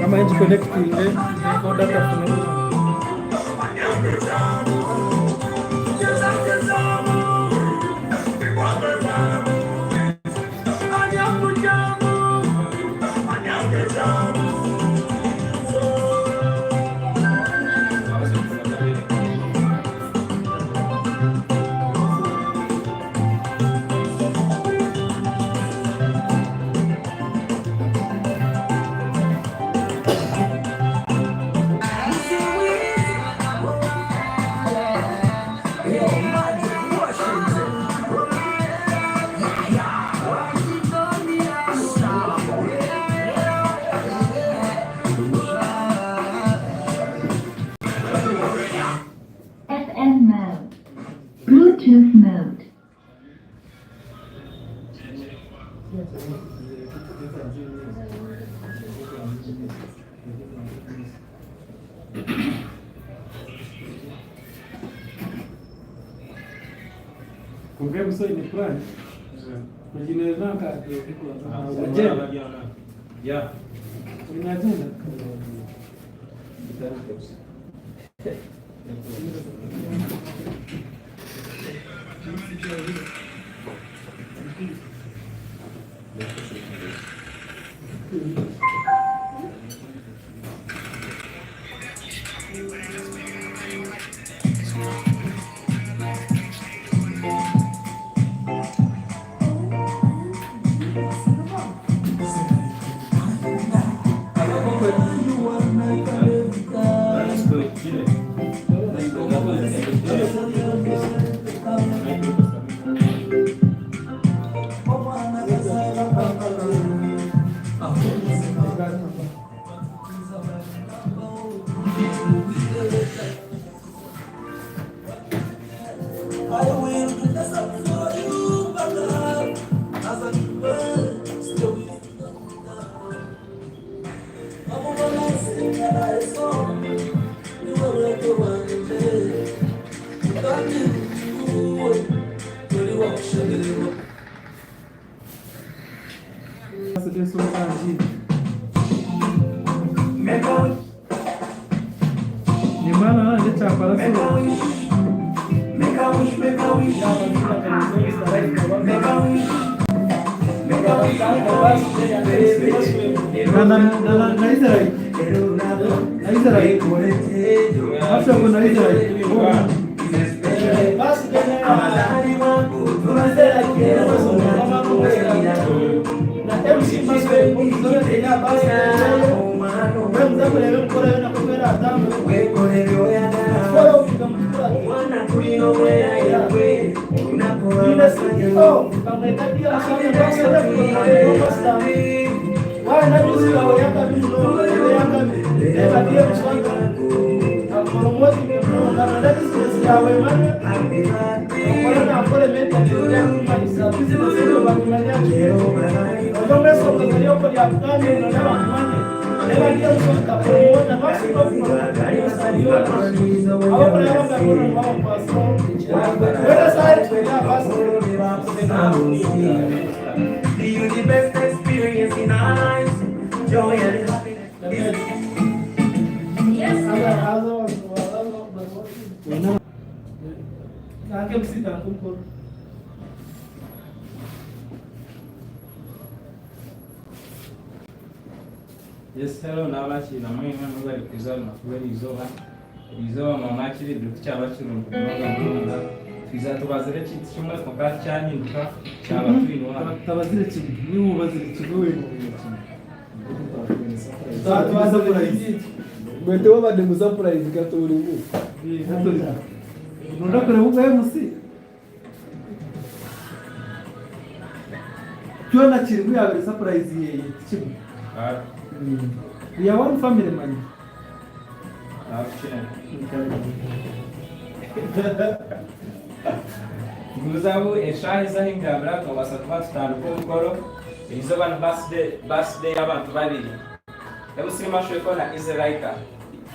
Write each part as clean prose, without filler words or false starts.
Kama yang connect ile iko data full. Bluetooth mode. Kumbia msoi ni fulani. Majina naka ajenda. Ya. Ni ajenda. Gimana dia cakap lagi? The best experience in our lives, joy and happiness. Yes. Yes, hello, nabachi na mwe mwe bali kuzana kubera izoba mama kiri dukya bakiri n'ukunga fiza tubazire kintu kimwe kwa cyanyiruka cyaba turi no tabazire kintu ni mubazire kigoye twaza kurayizi mwete wabade muzapurayizi gatori ubu gatori nunda kure ugaye musi cyona kiri muri abiri surprise ye kimwe ya one family man Nguzabu eshahi zahingabra kabasa kuba tutanduka umukoro izo bana birthday y'abantu babiri ebo sinema shweko na Izraika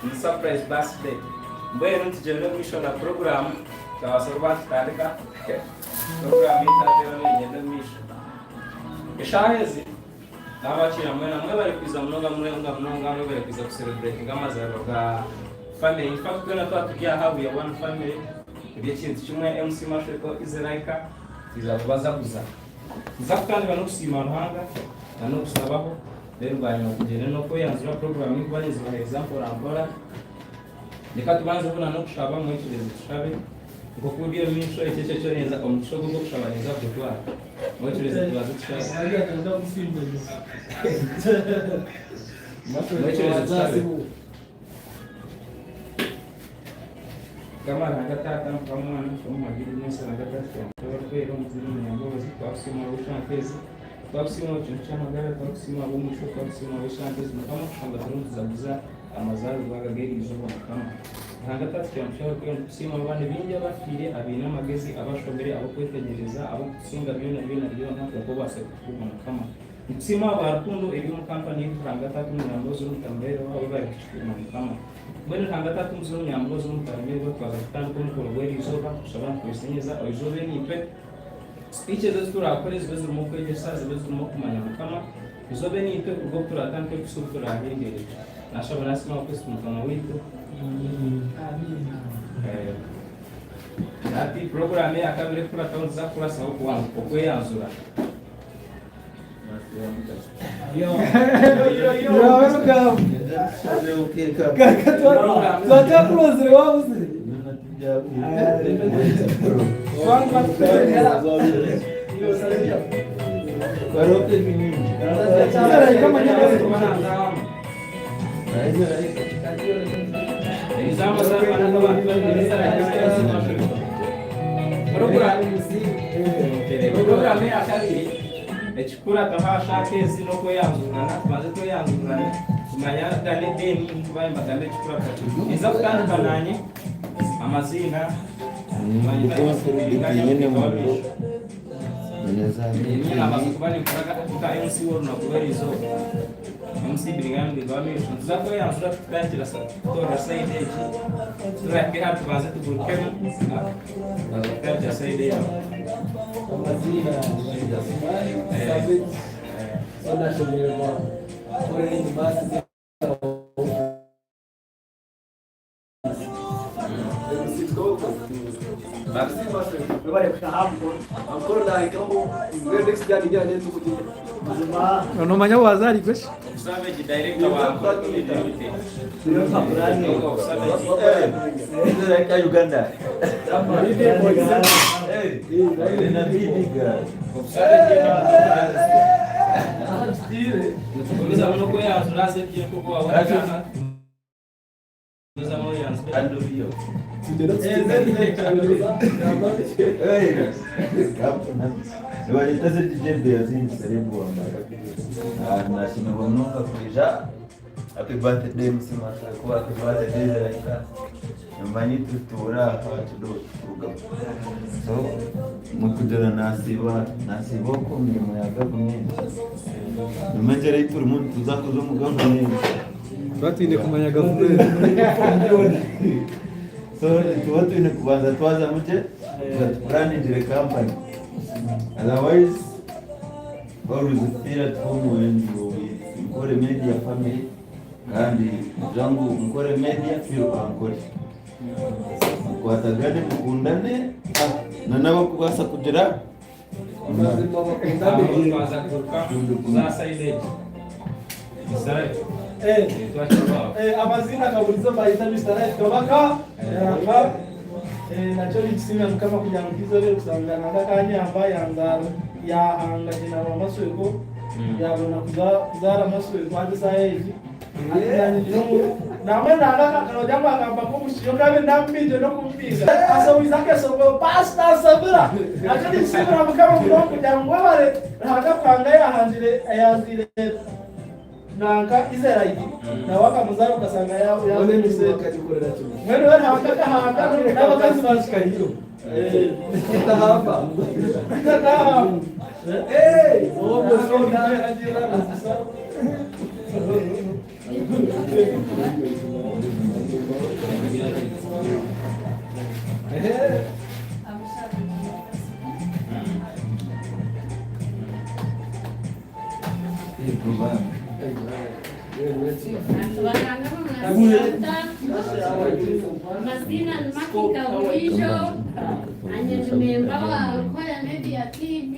ni surprise birthday mboye ntujere mwishona program kabasa kuba tutandika program itatera n'ingendo mwisho eshahi zi n'abakira mwe bari kwiza mnonga bari kwiza celebrate ngamazaro ga family in fact gonna talk to how we are one family ibyo kintu kimwe MC Masheko Izraika izabaza kuza kandi bano kusima ruhanga no kusabaho rero banyuma kugenda no ko yanzura program yo kubaniza example ambora nika tubanze buna no kushaba mu kirezi tushabe ngo kubiyo misho icyo cyo neza omusho go kushabaniza byo mu kirezi tubaza tushabe ari atanda gusimba mu kirezi tushabe kama nagatata mkamwana kama majidi nesa nagatata kwero mzuri nyambozi twasima ushantezi twasima cyo magara twasima umusho twasima ushantezi kama kushanga turunzi zabuza amazaru bagageri izuba kama nagatata cyamshaka kwero kusima abandi binjye bafire abina magezi abashobere abo kwitegereza abo kusinga byo ntabwo bose kubona kama kusima abarukundo iri mu company y'Irangatatu n'Nyambozo n'Utambere aho bari kuchukuma kama Bwana Tangatatu mzuri Nyambozo n'Utambere twazatanga ko weri izoba kushobora kubisenyeza oizobe nipe speech zetu turakora zibezo mu kwegesa zibezo mu kumanya kama izobe nipe ubwo turatanga kusukura ahengere nashobora nasima kwese mutana wito ati program ya kabiri kura taunza kura sawa kwa okweyanzura yo welcome Zata close wabuze Echikura tahashake zino ko yanzurana maze to yanzurana kumanya dane deni kubaye magande chikura kati iza kutandukananye amazina nyine mu nyine abakubani kuraga tuka MC woro na kuberizo MC brigande gamisho tuzako yanzura tukangira sa tora saide iki turake hatu baze tugurukemo tukangira saide ya amazina sana shomerwa kore ni masi no manya wazari gwesh usabe director wa Uganda walitaze dijembe yazini serembo amara nashimwa mnoka kuja happy birthday msimasa kwa happy birthday like mbanyi tutura hatudo kuruga so mukudera nasiboko mirimo ya government numengere ituru muntu tuzakoze mu government batinde kumanya government so tuwatu ine kubanza twaza muje tuganire company otherwise always feel at home when you mkore media family kandi jangu mkore media feel ankore kwatagane mukundane na nabo kubasa kugira amazina kabulizo bayita Mr. Kabaka nacho nikisima kama kunyangiza leo kusangana ndakanyamba yangaro yahanga kina amasweko yabona kuzara amasweko andi sayeji namwe nalaka kanojamba akamba ko mushiyo kabe ndambije no kumbiza asa wizake sobo pasta sabira nacho nikisima kama kuno kujangwa bare haka panga yahanzire nanka izera iki nawe akamuzara ugasanga yawe n'iseka gikorera cyane mwene we ntabakagahanga n'abakazi bashikariyo ndahamba uwo musonga agira nasa Masina Makika Mwisho anyememba wakoya media TV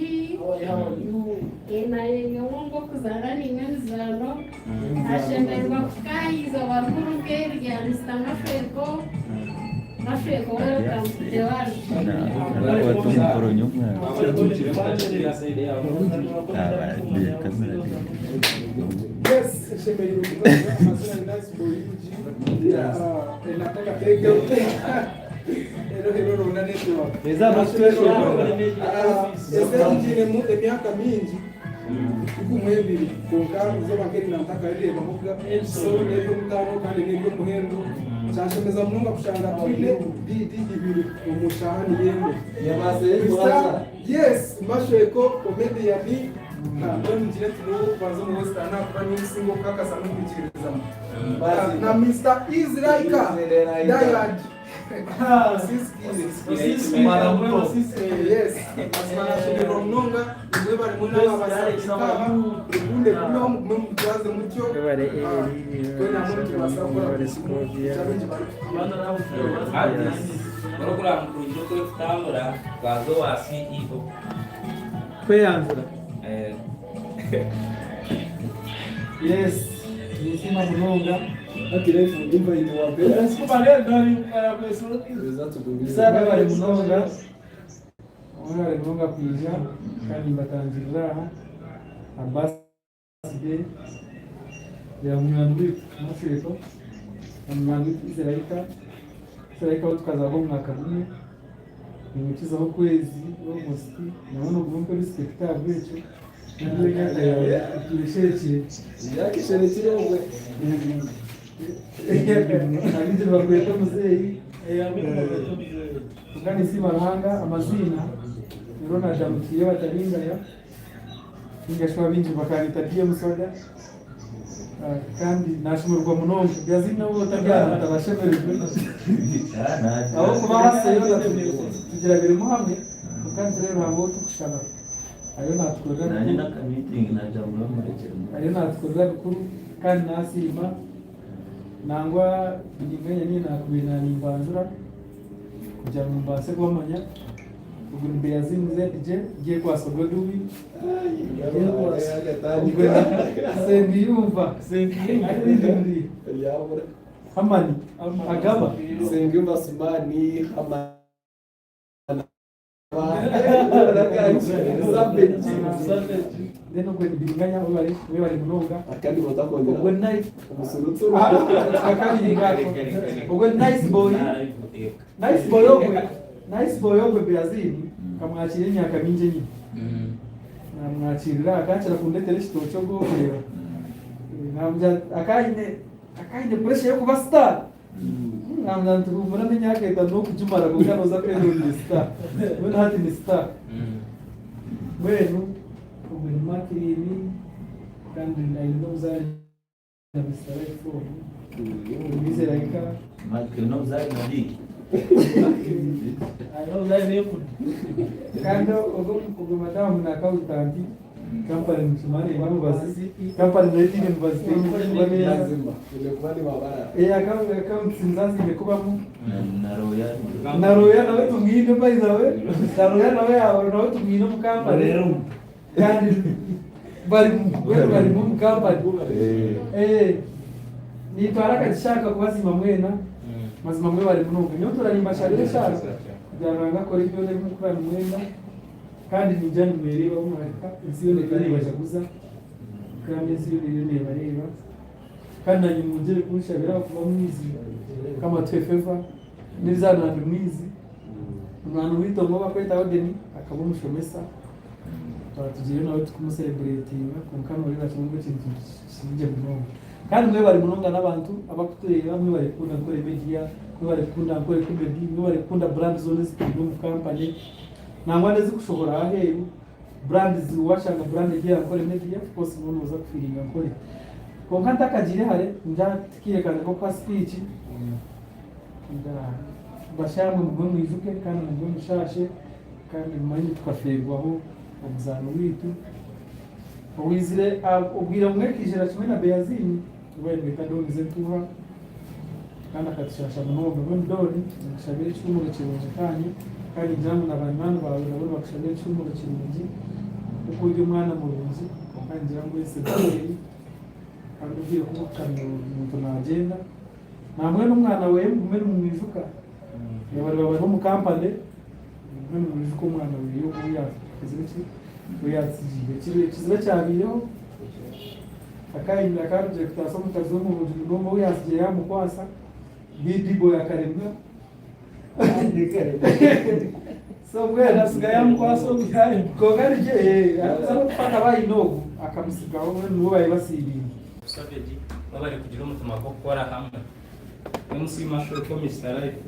ina yongo kuzarani ngenzano ashemerwa kukayizo bakuru keri ya Mr. Mafeko welcome to the miaka mingi kumwebiri konka zobakeri nataka ile bamuga so ndio mtano kandi ndio muhendo cyashemeza munga kushanga twine didi ibiri umushahani yemwe yes masheko comedy ya ni ndio njire tuno kwanza mu western kwa ni singo kaka sana kujireza na Mr. Israika Diad sisi mara mto yes asmana shule mnonga mwe bari muna abasaka bunde kuno mumutwaze mutyo kwena muntu basakora challenge bari Program kurujoko kutambura kwazo wa CEO kweyanzura yes nisima munonga akirefu ndimba iliwapenda sikuba leo ndani sana bari munonga bari munonga kwija kandi mbatangirira abaside ya mwandu mufeko mwandu Israika tukazaho mwaka umwe nimukizaho kwezi almost nabona ubwo respectable cyo tulisherekeye yakisherekeye wewe nabindi bakweta muzeyi kandi si barahanga amazina Ronald Amutiye bataringaya ingashwa binji bakanita diye musoda kandi nashimurwa munongo yazina wo tabyara tabashemerejwe aho kuba haseyo tugira biri muhamwe kandi rero habo tukushaba ayo natwuga nani na meeting na jambo murekera ayo natwuga kuri kandi nasima nangwa bigimenya ni nakubina nimbanzura kujya mu mbase gwamanya ubwo mbe yazinze je kwasogwa dubi sengiyumva sengiyumva hamani agaba sengiyumva sumani hamani deno kwe binganya we bari munonga akandi batakongera ubwo nice umusurutu akandi ngako ubwo nice boy ogwe Brazil kamwakira imyaka minje nyine namwakirira akakira kundetera ishitocho go kureba namja akaine pressure yo kuba star namja tubura n'imyaka itanu kujumara kuganoza kwero ni star we hati ni star wenu ubwo makiri kandi nayo zari na Mr. Fo bizeraika makiri no zari nadi ayo live yepo kando ugo madamu na accountant company msumari bamu basi company rating and basi bani lazima ile kwani mabara account sinzazi imekuba mu na roya na wetu ngine by the way na roya na wewe na wetu ngine mu company kandi bari mu company ni twaraka gishaka kubazima mwena mazima mwe bari munonga nyo turarimba sharire shaka byaranga kora ibyo ari mukurana mwenda kandi nijani mwereba umwarika iziyone kandi bajaguza kandi iziyone bareba kandi nanyu mungere kunshabira kuba mwizi kama twefeva nizana mwizi umwana wito ngo bakweta odeni akabomushomesa twatugiye nawe tukumucelebratinga konkano bari bacumwe kintu kinje munonga kandi mwe bari munonga n'abantu abakutureba bamwe bari kunda gukora media mwe bari kunda gukora comedy mwe bari kunda brand zone zituma mu company nangwa nezi kushobora aheru brand ziwashanga brand igiye gukora media of course umuntu uza kufiringa gukora konka ntakagire hare ndatikire ko kwa speech bashamwe mu mwizuke kandi mu mushashe kandi manye twaferwaho umuzano witu uwizire ubwira mwekijera kimwe na Beazini wende kadoni zentuha kandi akatishasha mu ndori nashabire cyumuro kiboje kandi njamwe n'abanyana bawe nabo bakushabire cyumuro kiboje uko uyu mwana mu runzi kandi njamwe wese bari kandi ugiye kumukana umuntu nagenda namwe n'umwana we mumwe mumwijuka yabari baba mu kampane mwe mumwijuka umwana we yo kuyakiziki kizira cyabiyo akayinda kandi kutaso mutazo mu bujuru no yasiye yamukwasa bidibo yakaremwa so bwe nasiga yamukwasa ubyaye kogari je arasaba gufata bayinogo akamusigaho n'uwo bayibasiriye savage babari kugira umutima wo gukora hamwe MC Mashoro ko Mr. Life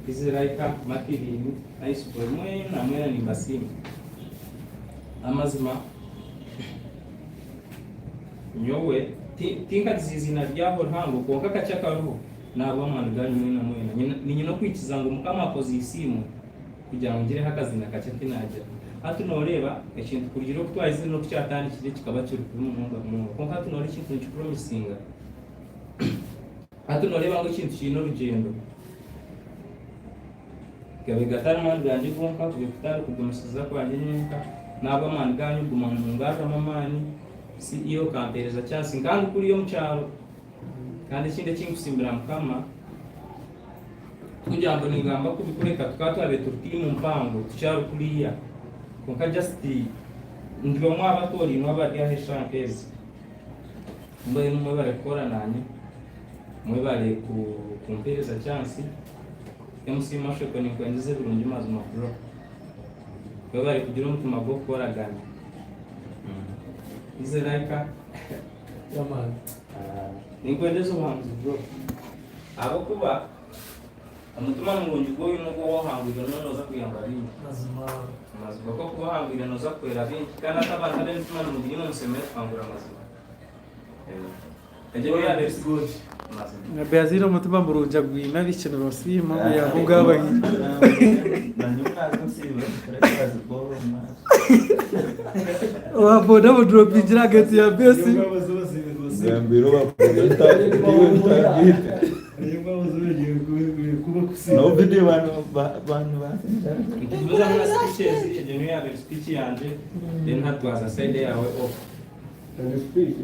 izeraika makirini aisukwe mwe na mwe ni basimi amazima nyowe tinga zizina ryaho ntango konka kachakaruho nabo mwanganyu mwe na mwe ni nyino kwikizanga mukama pozisimu kugira ngo ngire hakazina kace kinaje hatunoreba ekintu kurigiro kutwayize no kucyatani kire kikaba cyuri kuri munonga mu konka tunore ikintu cy'promisinga hatunoreba ngo ikintu kino rugendo gabe gatari mwandu yanje konka kubikutara kudumushiza kwanje nyenka nabo mwanganyu gumana mu ngaza mamani si iyo kampereza cyasi ngandi kuri yo mucyaro kandi kinde kingusimbira mukama kugira ngo ningamba kubikureka tukatwabe turti mu mpango tucyaro kuriya konka just ndiro mwabatori nwabadi ya heshankezi mbaye mwe barekora nanye mwe bare kumpereza chansi MC Mashoro ko nikwendeze burungi mazi makuru mwe bare kugira umutima go gukora gani izeraika yaman nikwendeze ubuhanzi bro abo kuba amutuma mulungi goyo nuko wahangwira noza kuyambara inyi mazima ko kuba hangwira noza kwera binki kandi atabana n'intuma mu gino musemere kwangura mazima Kajero ya let's good na Beazini umutima murunja gwina bikino rosima yavuga abayi waboda mu drop injira ya besi Gambiro bapureta no video bantu Nkibuza mwa speeches kajero ya speech yanje then hatwaza side yawe off speech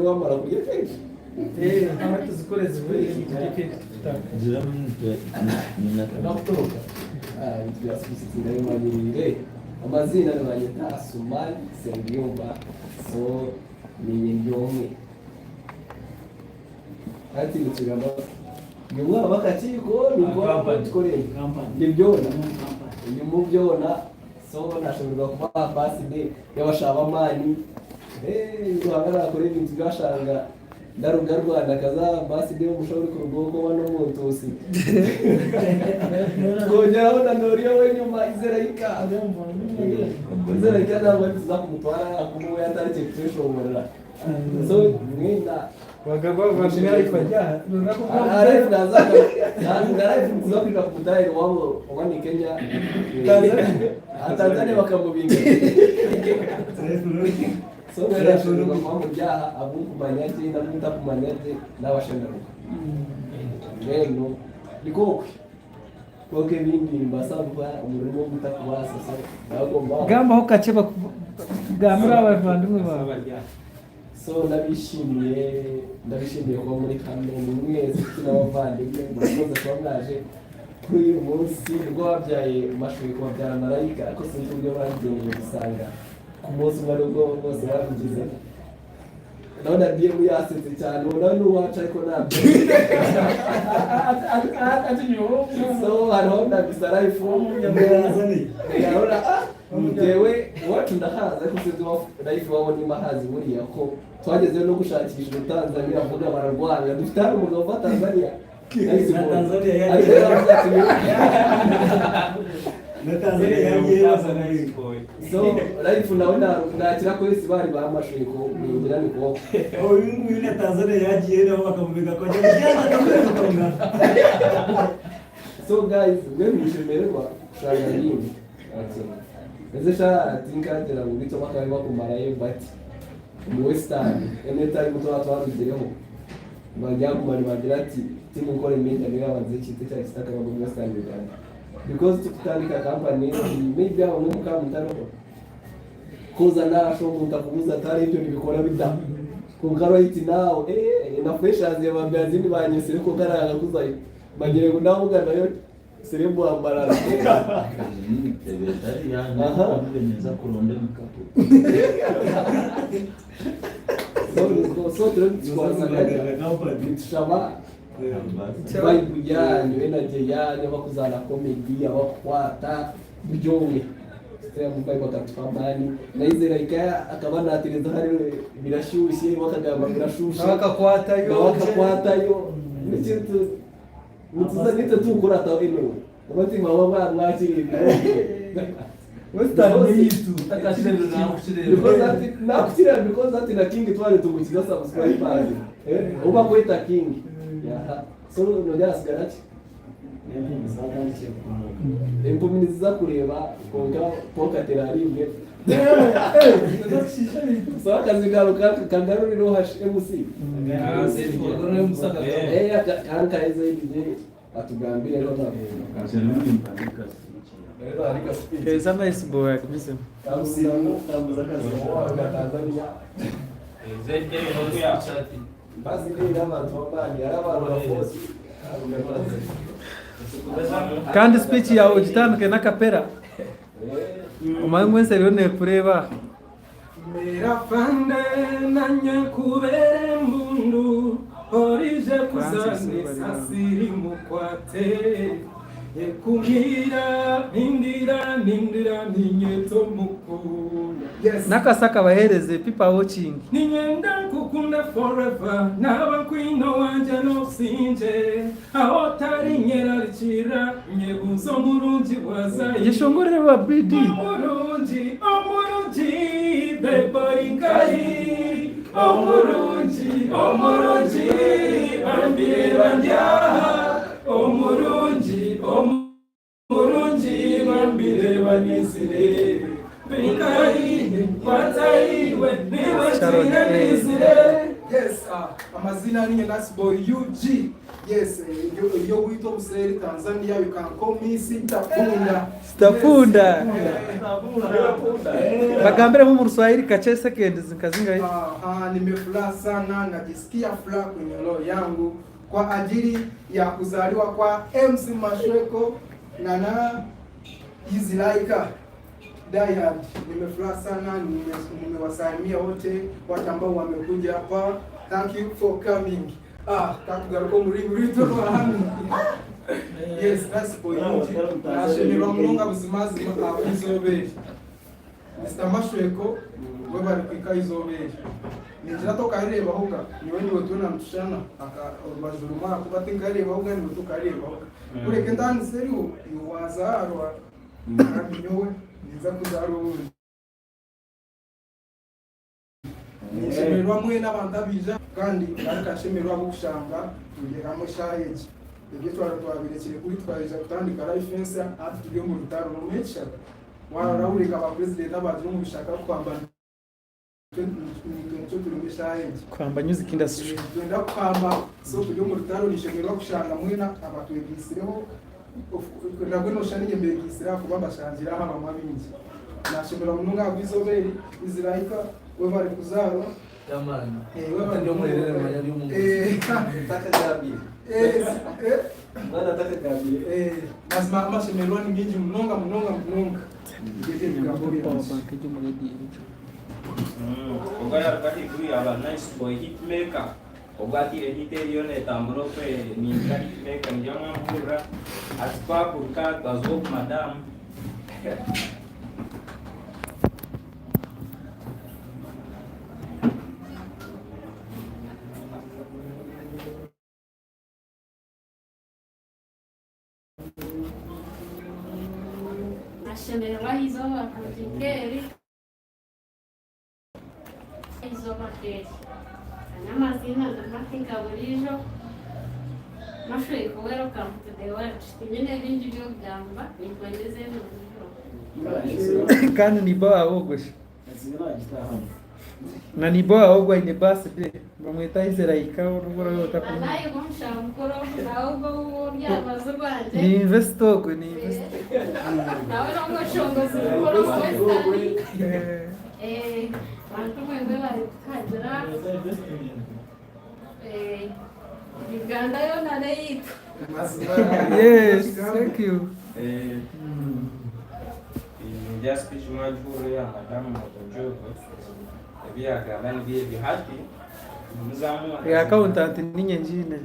wamara kugira kenshi abatu zikore ziburi kike nakutoka ya speech ndio manyirire amazina n'abanyita Sumani Sengiyumba so ni nyomwe ati nikigamba ngwa bakatiko nuko tukoreye nibyona uyu mubyona so nashoborwa kuba paside y'abashabamani ngwangara kore ibintu byashanga ndaruga Rwanda kaza paside y'umushobora ku rwego wano muntusi kongeraho na noriyo we nyuma izeraika ntabwo tuzakumutwara akumu yatareke kutushobora so mwenda wagagwa vamira ifajya arafu nazaka ngarafu kuzapika kutayiri wabo wani Kenya Tanzania bakamubinga so wera shuru kwa mujyaha abunku manyaje ndamuta kumanyaje n'abashendaruka rero likokwe koke bindi mbasabwa umurimo gutakubasa so bagomba gamba ho kace gamira abavandimwe bawe so ndabishimiye kuba muri kamere ni mwese n'abavandimwe murakoze kuba mwaje kuri uyu munsi ubwo wabyaye Mashoro kubabyara marayika ariko sinzi uburyo bagendeye gusanga ku munsi umwe ari ubwo bose babigize ndabona diye yasetse cyane ubona n'uwacu ariko ntabyo so hariho na Mr. Life yarabona Ngewe iwacu ndahaza ariko sinzi life wabo niba hazi buriya ko twageze no gushakisha Tanzania avuga bararwanya dufite hano umugabo wa Tanzania na Tanzania yagiye so life nawe nakira ko isi bari bamashuye ko ngira ni ko uyu nguyu na Tanzania yagiye nabo bakamubiga ko yagiye so guys we mwishimerwa shaka nini ese sha tinkatira mu bito bakari bakumarayo bati mu western enetari muto atwabigireho bajya kumara bagira ati timu kore media niyo abanze cyite cya kitaka mu western Uganda because tukitandika company maybe abo mu kamutano koza nasho mutakubuza tari ibyo bikora bida kunkaro iti nawo na freshers ya babazini banyesere ko karanga kuzayo bagire ngo nawo Uganda yo serembo ambarara so tushaba vibe yanyu energy yanyu bakuzana comedy abakwata byomwe mbaye bakatwamani na izera ikaya akaba natereza hari birashyushye bakagamba birashusha bakakwatayo n'ikintu mutuza nite tukura tawe no umutima waba mwakiri western yitu takashire because that na king twale tungukiza subscribe page uba kwita king ya so no jasgarati impuminiza kureba konka poka terarimwe so akazi garuka kangaruriro hash MC kanka izaidi atugambire no Sama esse boa kabisa. Tambuza kazi wa Tanzania. Zaidi ya Basi ndio abantu babandi arabantu bafosi. Kandi speech yawe ugitandukanye na kapera. Umangu wese rero kureba. Mirafande nanye kubere mbundu orije kuzane asiri mukwate yekumbira nindira ninyeto mukunda yes Nakasaka bahereze people watching. ninyenda kukunda forever naba kwino wanje no sinje aho tari nyera ricira nyebuzo murunji wazayi Yeshongorere wa BD. omurunji beba ingai omurunji bambire bandyaha omurunji bambire banisire bingai wataiwe niwe yes amazina ni Nas Boy UG yes yo wito buseri Tanzania you can call me Stafunda. Bagambere mu Ruswahili kache seconds kazinga hivi. Nimefurahi sana najisikia furaha kwenye roho yangu kwa ajili ya kuzaliwa kwa MC Mashweko na Izlaika Diehard. Nimefurahi sana, nimewasalimia wote watu ambao wamekuja hapa. Thank you for coming. Katugaruko muri torohani. Yes, that's for you. Nashimira Mulunga buzimazi izobere. Mr. Mashweko bari kwika izobere. Ninjira tokareba hoga niwe niwe tuna mtushana akabajuruma kubati nkareba hoga niwe tukareba hoga kureke ndani seriyo yuwazarwa kandi nyowe niza kuzarwa nishemerwa mwe n'abandabija kandi arikashemerwa bo kushanga tugeramo shayeje ibyo twabirekeye kuri twaje kutandika life fence ati tujye mu rutaro no mecha warahurika aba president n'abantu mu bishaka kwambara Kwamba music industry. Twenda kwamba so kujya mu rutaro nishemerwa kushanga mwena abatwegisireho nabwo no shani yembere gisira kuba bashangira haba mwabinzi nashimira Mulunga kwizoberi Izlaika we bari kuzaro Jamani. we bari Ndio mwelele manyali y'umuntu. Takagabi. Mwana takagabi. Mazima mashemerwa ni ngingi Mulunga. Ngeze bigambye. Ubwo yarwati kuri aba Nice Boy hitmaker ubwatire hite yone tamburo pe ni hitmaker ndio mwamura atwa kuruka kazo madam shemererwa hizo akatikeri hizo materi anyamazina ndamatinga burijo mashoye ko welcome to the world nyine bindi byo gamba nikwendeze mu kandi ni boa ogosha na ni boa ogwa ine birthday bamwita Izeraika urugoro yotakumva anaye gomsha mukoro nawo byabazo banje ni investor ko ni investor nawe ngo shongozi mukoro westani bantu mwembe bari kajira Uganda yo nane yitu yes thank you ya speech majuro ya madamu Motojogo ebyagamba nibiye bihati muzamu ya accountant ninye njine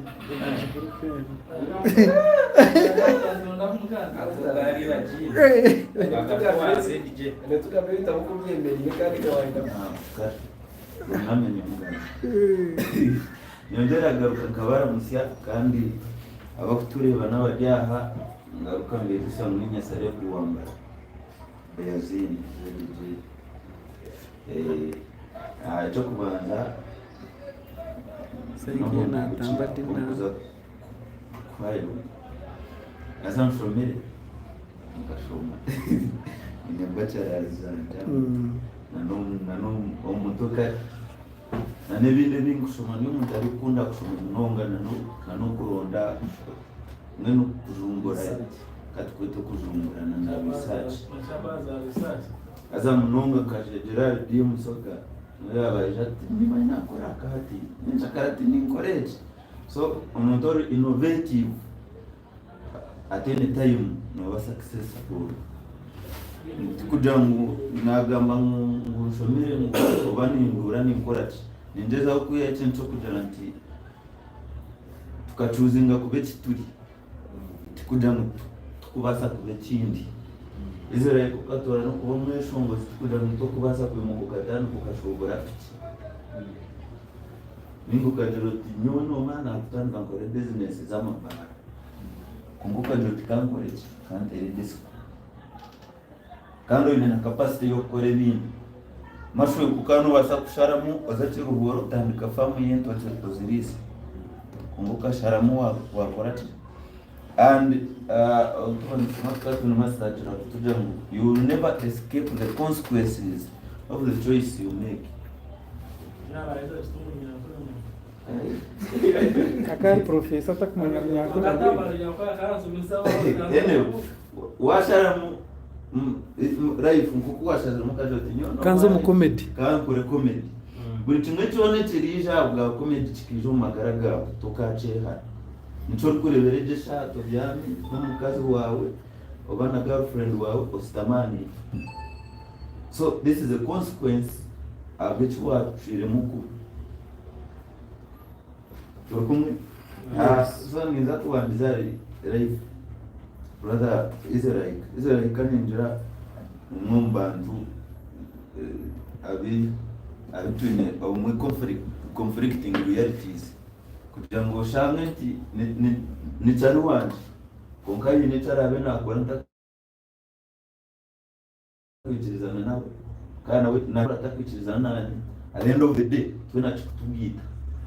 atari bagiye bakakuwa ZDJ tukabita mukubyemeye kandi kawaida namenye muganga nyongera garuka kabaramusya kandi abakutureba n'abajyaha ngaruka mbere dusa n'Inyasare kuwambara Beyazini cyo kubanza Sariye natamba dina kwayo azamfomere ngashoma inyambacyarazanja nano omutoka n'ibindi bingusoma niyo umuntu abikunda gusoma munonga nano kuronda mwene kujumbura katwete kujumburana na research aza munonga kaje Gerard dio musoka nawe abaje ati niba nakora kati nchakarati ni encourage so umuntu ori innovative at any time no successful kugira ngo nagamba ngushomere ngo baningura ni encourage ninjeza okuya cyo kugira nti tukachuzinga kubeti turi kugira ngo kubasa kubekindi Izere kukatora no kuba mweshongo kugira ngo kubasa kwimuka dano kukashobora fiki ningo kadero tinyono mana kutanga ngore business zamabara kumbuka ndio tikangore kandi redisco kandi ine na capacity yo kore bintu mashwe kukano basa kusharamu bazakira uburo utandika famu yento atozirisi kumbuka sharamu wa korati and you will never escape the consequences of the choice you make. Kakari professor takumanya myako washaramu life nkuku washaramu kajoti nyono kanzo mu comedy kankore comedy buri kimwe cyone kirija bwa comedy kikijo magaraga tukaceha nico kurebereje shato byami n'umukazi wawe obana girlfriend wawe ostamani so this is a consequence abichu wachire muku Turkumwe so niza kuwandizari life brother Israel kaninjira umumbantu abitwine umwe conflicting realities kugira ngo shamwe nti ni cyane wanje konkayi ni cyarabe nakora ntakwikirizana nawe kandi nawe natakwikirizana nawe at the end of the day twena tukubwita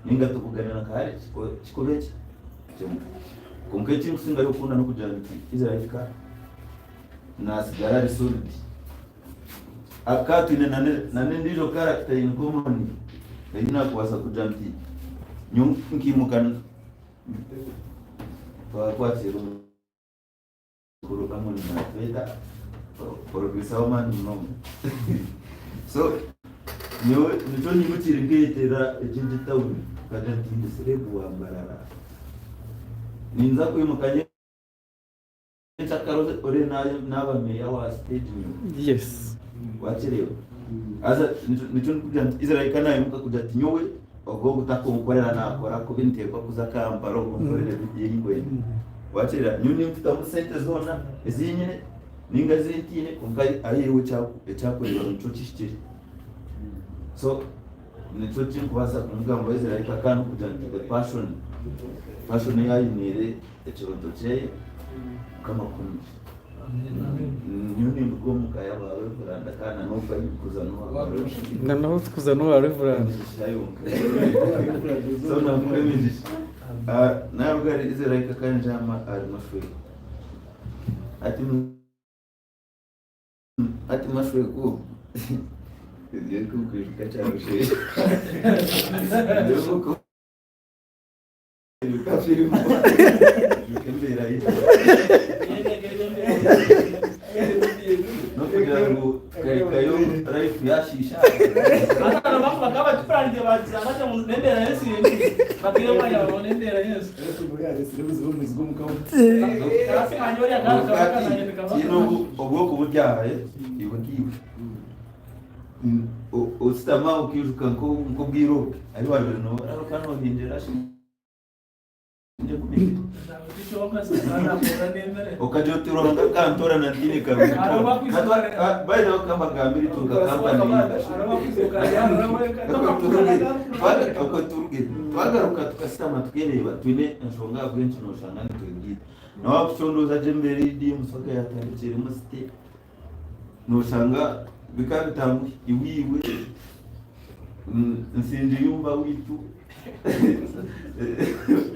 ninga tukuganira kahari kikobeche konkayi cyo kusinga yo kuna no kujana Israel ka na sigarari solid akatu ine nane ndiro character in common ina kuwasa kujamti nkimukan kwa siru kuru kamu ni matweta por bisaman no so nicho nyimutiringitira ejindi town kada tindi serebu ambarara ninza kwimukanye chakaro ore naba meya wa state yes wachirewa asa nicho kuja Israel kana imuka kuja tinyowe ogo gutakonkorera nakora ko bintekwa kuzakambaro gukorera bigingwe wachira nyuni mfita mu sente zona ezinyine ninga zintine kungai ayiwe cyakorera mu cyo kishikiri so nicho cyikubasa kumugambo Israel kakana kuja the passion yayi nire ekiroto cye kama kumi nyoni ndugo mukaya bawe buranda kana no fa kuzanwa na no kuzanwa reverend so na mkemiji na rugari izera kakanjama ari mashwe ati mashwe ko ndiye kukwishika cyarushe ndiko kafiri mu kembera yi no kugira ngo kayo life yashisha hata na bakaba tuprange bazanga mu ndendera Yesu bakire baya bonendera Yesu kasi anyori akaka kino ubwoko buryaye ibugiwe usitama ukijuka nko bwiroke ari wabere no arokano hindera ukajotironga kantora na dini kabiri baida kama gambiri tuka kampani turuge twagaruka tukasitama tukereba twine nshonga bwenshi no shangana twigita na wakushondoza jembere di musoka yatandikira musite no shanga bikabitambu iwiwe nsinzi yumva witu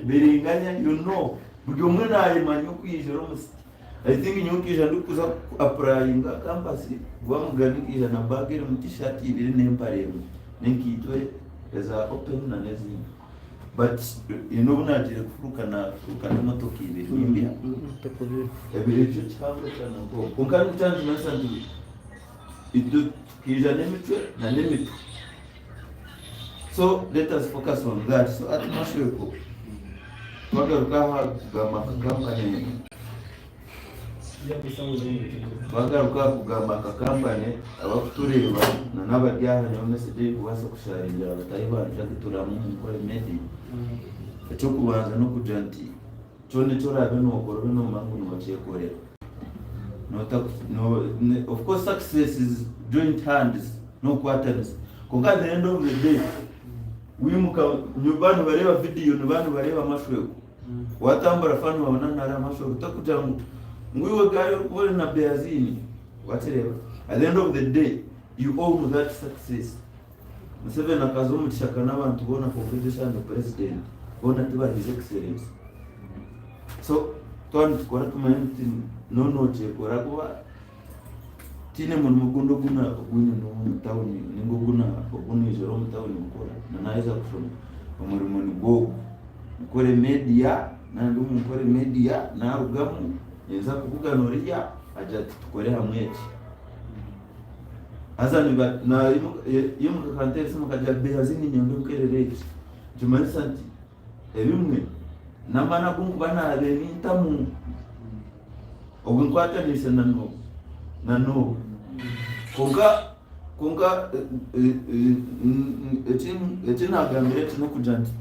biringanya buri umwe nayimanya kwijoro musite I think nyukija ndukuza applyinga campus bwamugani kija na bagere mu t-shirt ibiri n'emparemu nenkitwe eza open na nezi but unajire kufurukana motoki ibiri imbya ebiri cyo cyangwa cyane ngo unkana cyane masandu itu kija nemitwe na nemitwe. So let us focus on that. So at Mashweko, twagaruka kugamba kampani abakutureba na nabajyaha nyo message kubasa kusharingira batayibanje gituramu mukore medi cyo kubanza no kujanti cyone cyo rabe no gorobe no mangu no bachekorera no of course success is joint hands no quarters konga the end of the day wimuka nyubano bareba video nyubano bareba Mashweko watambara fanu wabona nara Mashweko utakuja ngwiwe gayo kubona na beazini watereba at the end of the day you own that success. Museveni akazo mutishaka n'abantu bona competition the president bona tiba his excellence. So twani tukora tumanti no chekora kuba tine mu mugundo guna ogunye no mutawuni ningo guna oguni joro mutawuni mukora na naweza kusoma umurimo ni go mukore media na ndumu mukore media na rugamu yeza kukuganuriya aja tukore hamwe iki azani na yimuka kanteri simu kaja beazini nyondo mkerereki jumani santi ebimwe namana kungu bana abeni ntamu ogunkwata nise nano konga etina gambire tino kujanti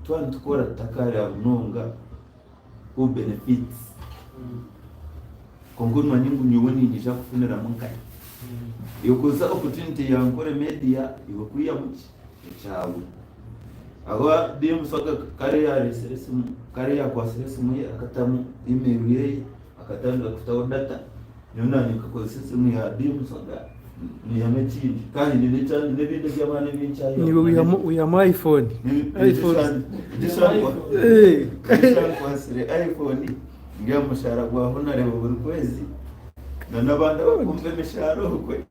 twani tukora takari abunonga who benefits kongoni manyingu nyuweni njisha kufunira munkai yokoza opportunity ya nkore media yokuya muki chawe agwa dim soka career research career kwa system ye akatamu email ye akatanga kutawo data nyona nikakoza system ya dim soka ni yamechi kandi ni chani ne bintu byamane binchayo ni uyama iPhone this one kwa sire iPhone ngiye mushara gwa honarebo buri kwezi na nabanda bakumve misharo kwe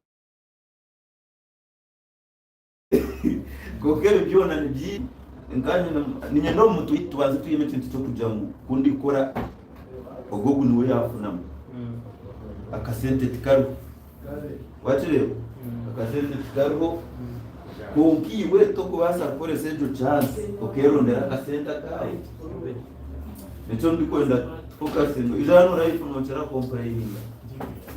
kokero byona ni byi ngani ninye ndo mutu twazi tuyeme kintu cyo kujangu kundi kora ogogu niwe yafunama akasente tikaru watire akasente tikaru konkiwe to kubasa kore sejo chance kokero ndera akasente kawe nicho ndikwenda focusing izano right no chara complaining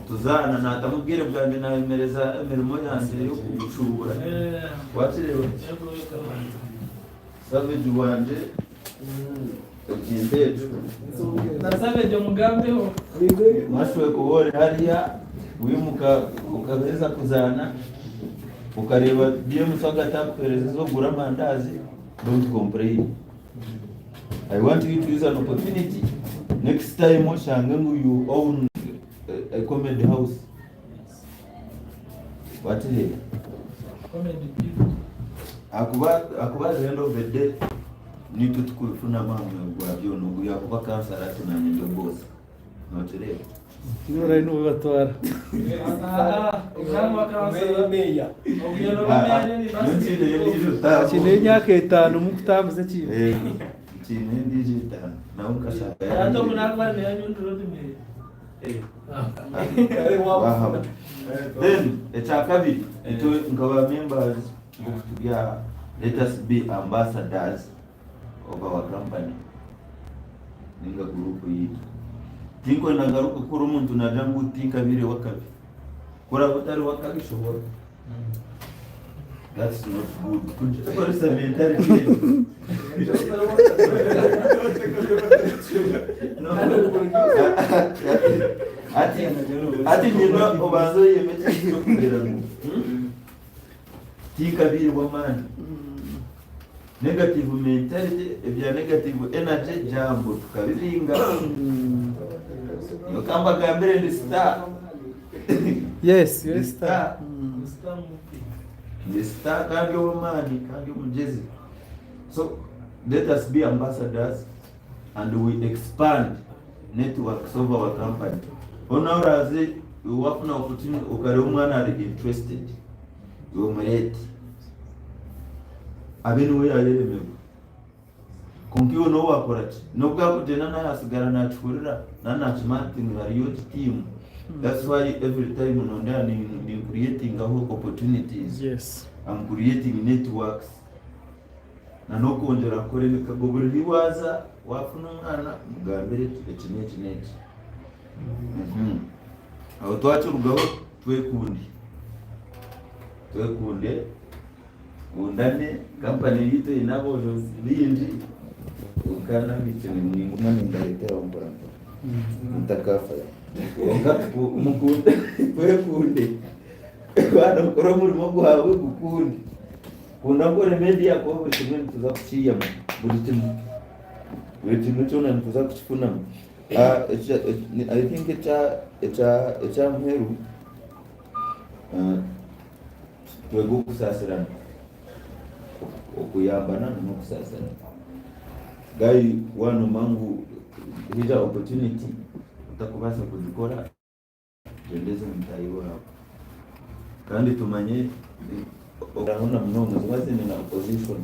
tuzana na atamubwire bwanjye nayemereza imirimo yanjye yo kugushubura wakirewe savage wanje ukindejo na savage mugambeho Mashweko wore hariya wimuka ukabeza kuzana ukareba DM saga tapereza zo gura mandazi don't complain. I want you to use an opportunity next time oshange you own a comedy house watire akuba the end of the day nitu tukufuna mamwe gwa byo no yakuba kansara tunanye ndo boss notere Nura ino batwara. Chine imyaka 5 mu kutavuze kintu. Chine ndije 5 na umkashaka. Hata munakwa ni anyundo rodi Then ekyakabiri nkaba members bya let us be ambassadors of our company ninga group yitu tinko nagaruka kuri umuntu najangu tinkabire wakabi kora butari wakabi shobora that's not good for the mentality ati nino obanzo yemeje kugira tinkabire wamani negative mentality ebya negative energy jambo tukabiringa yo kamba gambere ndi star Yes, star the star kandi wamani kandi mujezi. So let us be ambassadors and we expand networks of our company. Onauraze wafuna opportunity ukare umwana ari interested yo mureti abenu we yaremego konkiwo no wakorati no bwakutena na yasigara na chukurira na marketing ari yo team. That's why every time I'm creating opportunities. Yes. I'm creating networks. Na no konjera kore nikagobora liwaza wafuna umwana mugambere tukecineti. Aho twacurugaho twekunde undane company yito inabo bindi ukana bitene mwinguma nindaletera mbora mtakafa mukunde twekunde bano kora murimo gwawe gukunde kunangore media ko bishimwe tuza kuciya buri kintu cyona tuza kucifuna. I think it's mheru twego kusasirana okuyambana no kusasirana gai wano mangu hija opportunity utakubasa kuzikora gendeze mtayi wao kandi tumanye urabona mnongo zwaze ni na opposition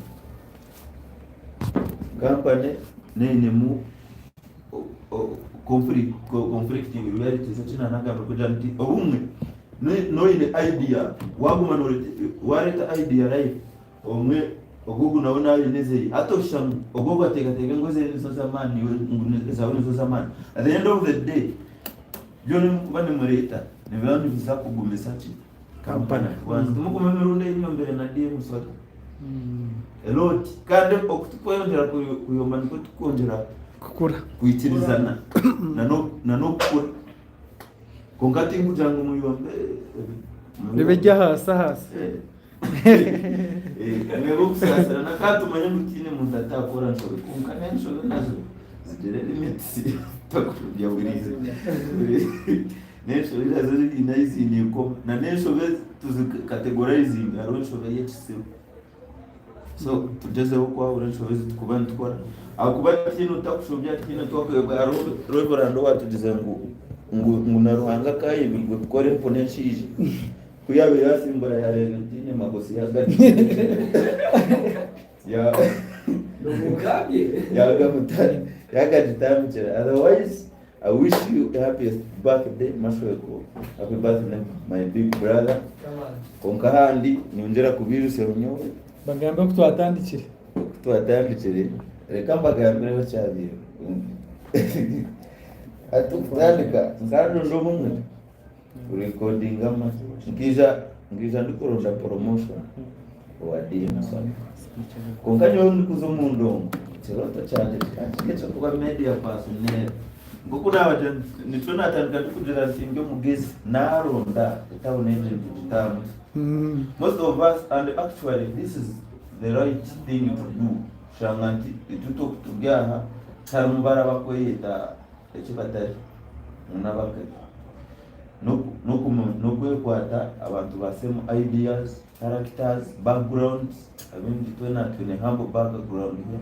company nene mu conflict reality zachina nagamba kuja nti obumwe no ile idea waguma no wareta idea right omwe ogugu naona ile nezeri atosha ogogo ateka ngoze zo zamani zo zamani at the end of the day joni bane mureta ne bantu biza kugumisa chi kampana wanzu mukommerunde inyo mbere na DM soda a lot kandi okutukoyondera kuyomba niko tukongera kukura kuitirizana na no kukura kongati ngujango muyombe nibejya hasa mwebo kusasira nakatu manye mutine muntu atakora nsobe kunkana nsobe nazo zigere limits takujya burize nesho irazo inayizi niko na nesho tuzi categorizing aronsho yetse. So tugeze uko urensho tukubana tukora akuba kintu takushobya kintu twakwebwa Reverend watugeze ngo naruhanga kaye bigwe kore ponenshije kuyabe yasimbura ya Argentine magosi ya gati ya ya gamutari ya gatitamchera. Otherwise I wish you the happiest birthday Mashweko. Happy birthday my big brother. Konkahandi niongera kubiruse runyowe bagamba kutwatandikire reka mbagambire bacyabire atufandika ngano ndo mumwe recording ama ngiza ndikoronda promotion wa Dimson konkanyo ndikuzo mundongo kirota cyane cyo kuba media personnel ngokuna abaje nitona atandika kudira singe mugezi naronda tawuneje tutamu. Most of us, and actually this is the right thing to do. Shanganti ituto together tarumbara bakoyeta ekibatari unabaka no kwekwata abantu basemu ideas, characters, backgrounds, abindi twene humble background here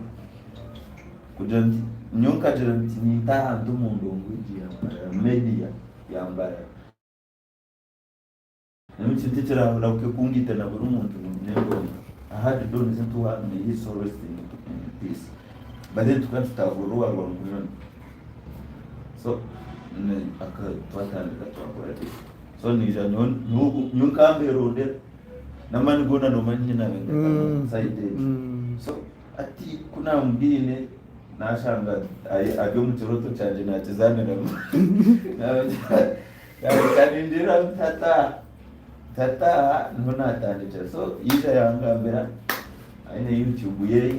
kugira nti nyonkagira nti nitahanze umuntu ngwigi yambara media yambara namikintu kirahura kungita na buri muntu nebona I had done into one may he so rest in peace but then tukatutagurwa rwangunyoni so twatandika twakora so nija nyunkambe ronde namani gona no manyi na wenda side so ati kuna mbine nashanga abyo mu kiroto cyanje natizane na kanindira tata nona atandika so yija yangambira aine YouTube ye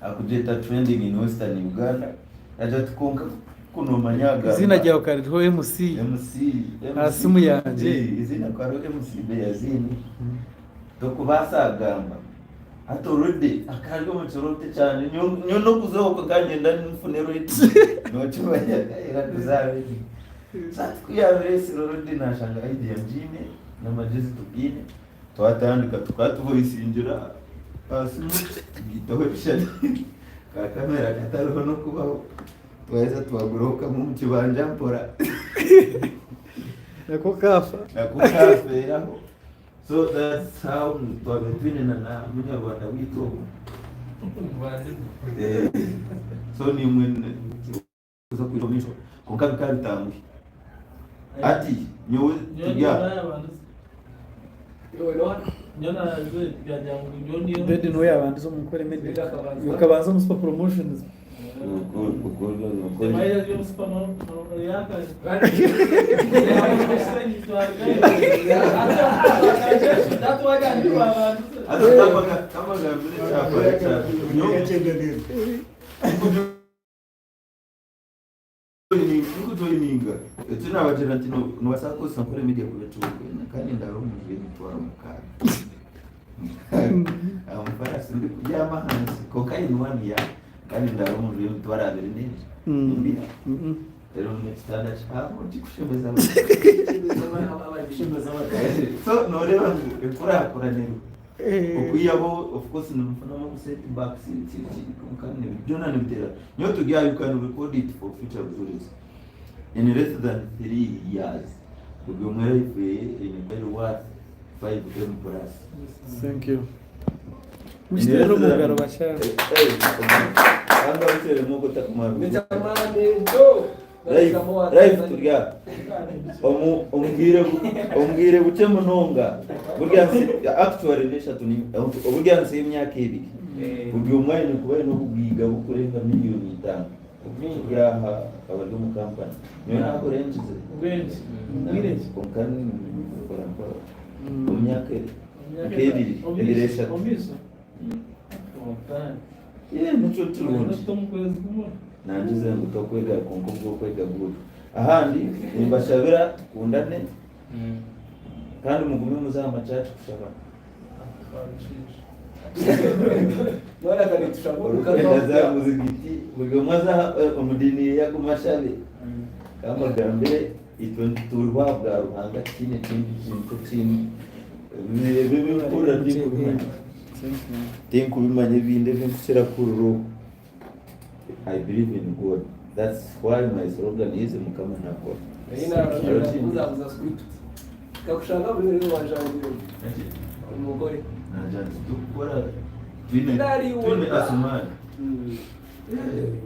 akujeta trending in Western Uganda aje tukonka kuno manyaga izina ryawe kariho MC asimu yanje izina kwa MC Beyazini tokubasagamba hato already akaryo mu kirote cyane nyo kuzoka kagenda n'imfunero iti no cyubanya era tuzabe satku ya resi already nashanga idea mjine na majezi tubine twatandika tukatuvoisinjira asimu gitohesha ka kamera katariho no kubaho twaheza tubaguruka mu kibanja mpora nako kafa yaho so that's how twabetwine na munyarwanda wito so ni mwene kuza kuiromisho konkabi kabitambi ati nyowe tujya Bedi no yabandi zo mukore media ukabanza mu super promotions kutoininga tuna wajerati no wasako sampore media kuletu kandi ndaro mu bintu twara mukara amfara sindi kujama hansi cocaine one ya kandi ndaro mu bintu twara abiri nini pero mstanda chamo tikushemeza so no reba ekura nero okuyabo of course no mfana mu set back kandi jona ne bitera nyoto gya you can record it for future videos in less than 3 years ugumwe in very worth 5M plus. Thank you. Mr. Romugaro Bashar. Anga usere moko takumara. Nitamane do. Live turya. Omugire buce munonga. Burya actually nesha tuni burya nse imyaka ibiri. Ubwo umwanya kubaye no kugiga bukurenga miliyoni 5. Ubwira abandi mu company. Niyo nako renze. Ngire konkani kwa umyaka ibiri. Ebiresha. Muco turundi nangize ngo tokwega kongo bwo kwega guru ahandi nimbashabira kundane kandi mugume muzama cyacu kushaba Nora kali tushaburuka za muzigiti bwo mwaza umudini ya kumashabe kama gambe itwenturwa bwa ruhanga kine kindi bibi kura ndiko Think bimanye binde bimukira kururo. I believe in God. That's why my slogan is mukama na God. Uza script. Kakushanga buri rero wajangiro. Umugore. Najandi dukora twine asumani.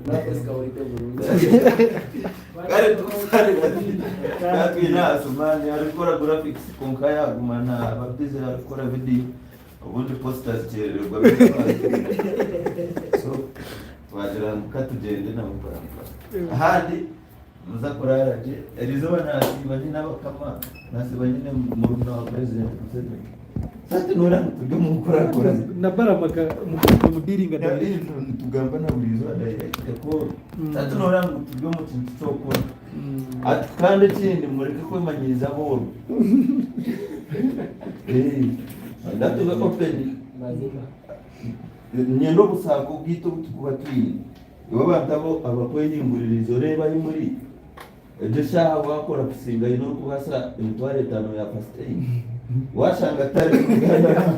Napeska urite burundu. Kare tukari twine asumani alikora graphics konkaya gumana ababyize alikora video. Ubundi posters cyererwa so wagira mukatugende na mukora ahandi muzakoraraje erizoba nasibanye n'abakama nasibanye mu na president Museveni sati nora tujye mu gukora na baramaka mu diringa da tugamba na burizo direct ko sati nora tujye mu kintu cyo gukora atkande kindi mureke kwemanyiriza boro ndatuga open nyendo busako bwito kuba twini ibo batabo abakwenyinguririzo reba muri edusha wakora kusinga ino kubasa imitware 5 ya pasiteri washanga atari kugana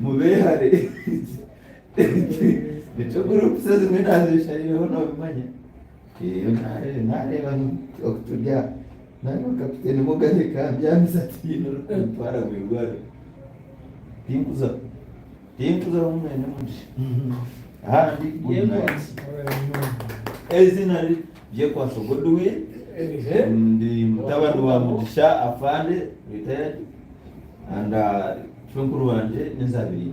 mubehare nicyo group sazi mwinazishariyeho nabimanye iyo ntareba okuturya nari kapiteni mugareka byamisatino rutwara gwirwaro tinkuza umwene muji ahandi ezina je kwa sogoduwe ndi mutabani wa Mugisha Afande retired and chunkuru wanje nizabiri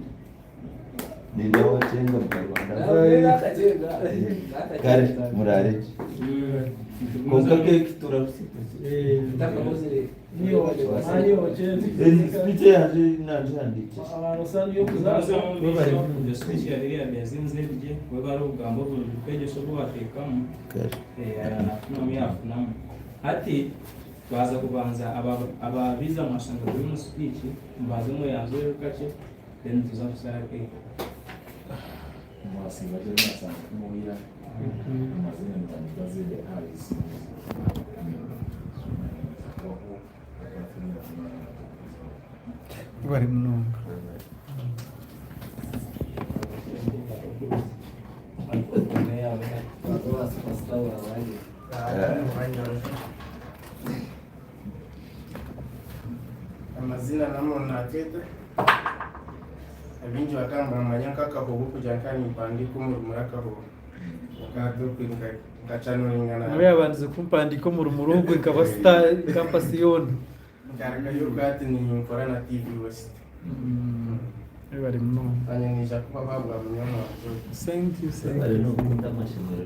nindawa chenga mu Rwanda kare murare konka ke turafite niyo speech yaje nanjandike abasani yo kuzaza ndio special area ya zinzebye webara ugambo bupegesho bwatekamo na yafunamu ati twaza kubanza ababiza amasanga mu speech mbaze mu yanzo y'ukace then tuzafusara ke mwasibaje nasanga kumuhira amazina mtandikaze Harris bari munonga amazina namwe nakete abinji wakamba amanyaka kahobo kujankani ipandiko murakaho wakado kwinga ngacano ingana nawe yabanze kumpandiko mu rumurugwe ikaba star campasione ngaraka yokati ni nkora na TV West bari munonga anyanisha kuba babwa munyama wazo thank you bari no kunda mashimero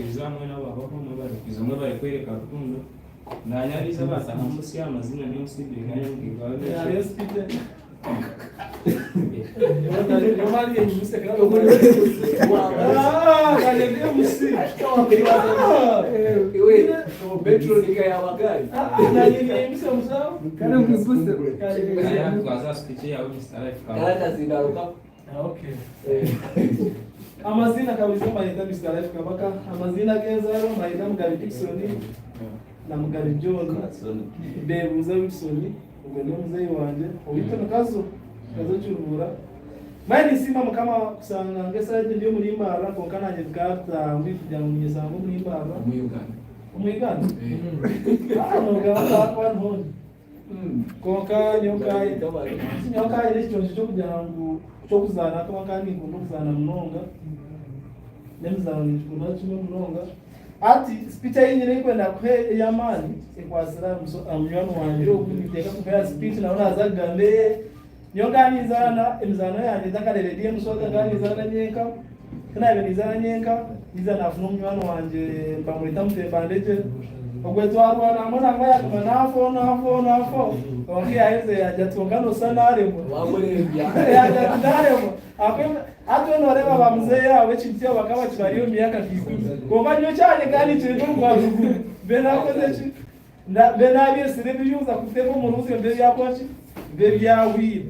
izamwe n'abaho mu bari kizamwe bari kwereka rukundo nanyariza basanga munsi y'amazina niyo sibiri ngayo ngibwa ya speaker amazina kabisa mayita Mr. Life kabaka amazina keza ro mayita Mugabe Dickson na Mugabe John Bebuza Wilson ubwo ni muzei wanje ubito nakazo cyurubura mani sima mukama kusanga ngesaje ndio muri Mbara konkana nje bwata mbi kujya mu nyesango muri Mbara umuyigana no gaba kwa none konka nyoka ile cyo kujya ngo cyo kuzana kama kandi ngo kuzana mnonga nemzana ni kuno cyo mnonga ati speech yenyewe iko na kwe ya mali ekwasira amyano wanje okuniteka kupera speech naona azagambe nyonganizana emzano yanjye ndakarerediye musoga nganizana nyenka kana ibinizana nyenka nizana afuno mwana wanje mbamurita mutembandeje ogwetwarwana mbona ngaya kuma nafo wakia heze ajatongano sana aremo wamurembya yajataremo ato noreba bamzee yawe chintio bakaba kibariyo miaka kikumi ngomba nyo cyane kandi cyo kwa ruguru bena koze bena byesire byuza kuteko mu ruzi mbere yakwachi mbere yawi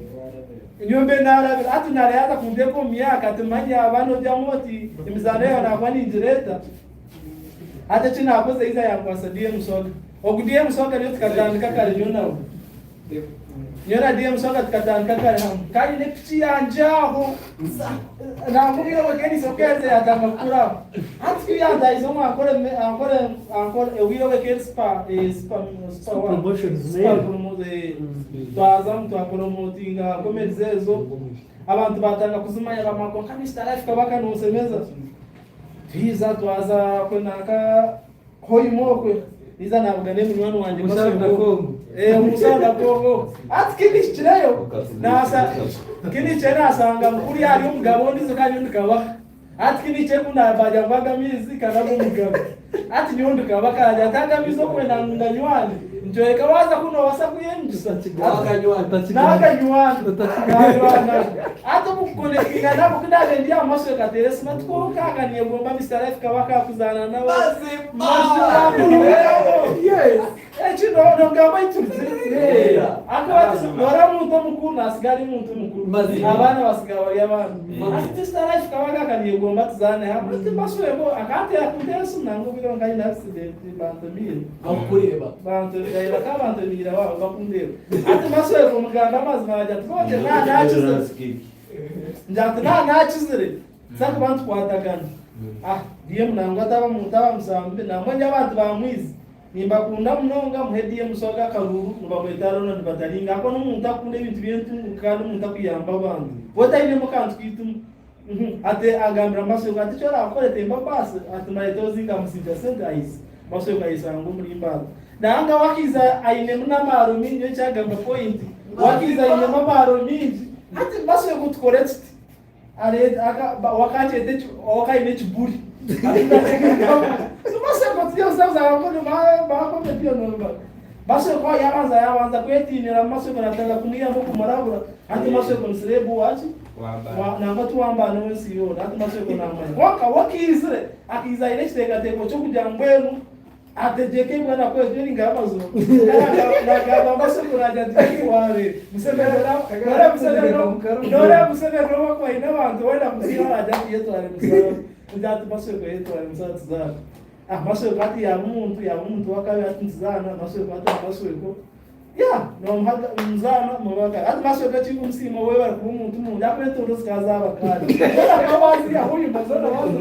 nyombe nara ati narayaza kundeko miaka tumanya abano byamoti imizana yo nakwani injireta ate china akoze iza yakwasadie musoga ogudiye musoga ryo tukatandika kare nyonawo nyona diye musoga tukatandika kare kandi ne pichi yanjaho na mubiro wekeni sokeze atamakura ati yanda izo akore ewiro wekeni spa promotions twaza twapromotinga komezezo abantu batanga kuzumanya bamako kandi Mr. Life kabaka nusemeza tiza twaza kwenaka hoyimokwe iza nabugane munwana wanje musanga Kongo musanga Kongo ati kindi chireyo nasa kindi chena asanga mukuri ari umugabo ndizo kandi ndikaba ati kindi chekunda baja mbaga mizi kana mugabo ati nyondo kabaka ajatanga mizo kwenda nganywani njoeka waza kuno wasakuyenjisa nakanywana ati mukukonekina nabo kidale ndia amaso kateresi matukoruka akaniye gomba Mr. Life kabaka kuzana nawe yes chino ngamba itutse bora muntu mukuru nasigari muntu mukuru abana basigara bari abana ati stara fikawaga kaniye gomba tuzane hamwe timbaswego akate yakudesu nango biro ngai na accident bantomire amukureba bantomire bakabantomire babo bakundero ati maswego muganga amazima ajya twote nachize njati nachizire saka bantu kwatagana diye mnango ataba mutaba musambe namwe abantu bamwizi nimbakunda munonga muhediye musoga karuru nubamwetaro no nibadalinga ako n'umuntu akunda ibintu bintu kandi umuntu akuyamba abantu botaine mukantu kitu ate agambira masoko ati chora akore temba basi ati maito zinga musija senda isi masoko ayisango muri imbaga nanga wakiza aine munamaro minyo cyagamba point wakiza aine mamaro minji ati masoko tukoretse ale aka wakati ete wakaine chiburi masoko tiyo saza akono ba pia no masoko yabanza kwetinira masoko natanga kumira mu kumarabura ati masoko nsirebu wachi nanga tuwamba no siyo ati masoko namanya wakizire akiza ile chiteka teko cyo kujya mbwenu atejeke bwana kwa jeri ngamazo na masoko naja tiware musebera musebera kwa ina bantu wenda musira aja yetu ale musara ujatu masoko yetu ale musara tuzana masoko kati ya muntu wakawe atunzana masoko ati masoko no mzana mubaka ati masoko chingu msimo wewe ari kumuntu umuntu akwete uruskaza abakadi akabazi ya huyu mazona wazo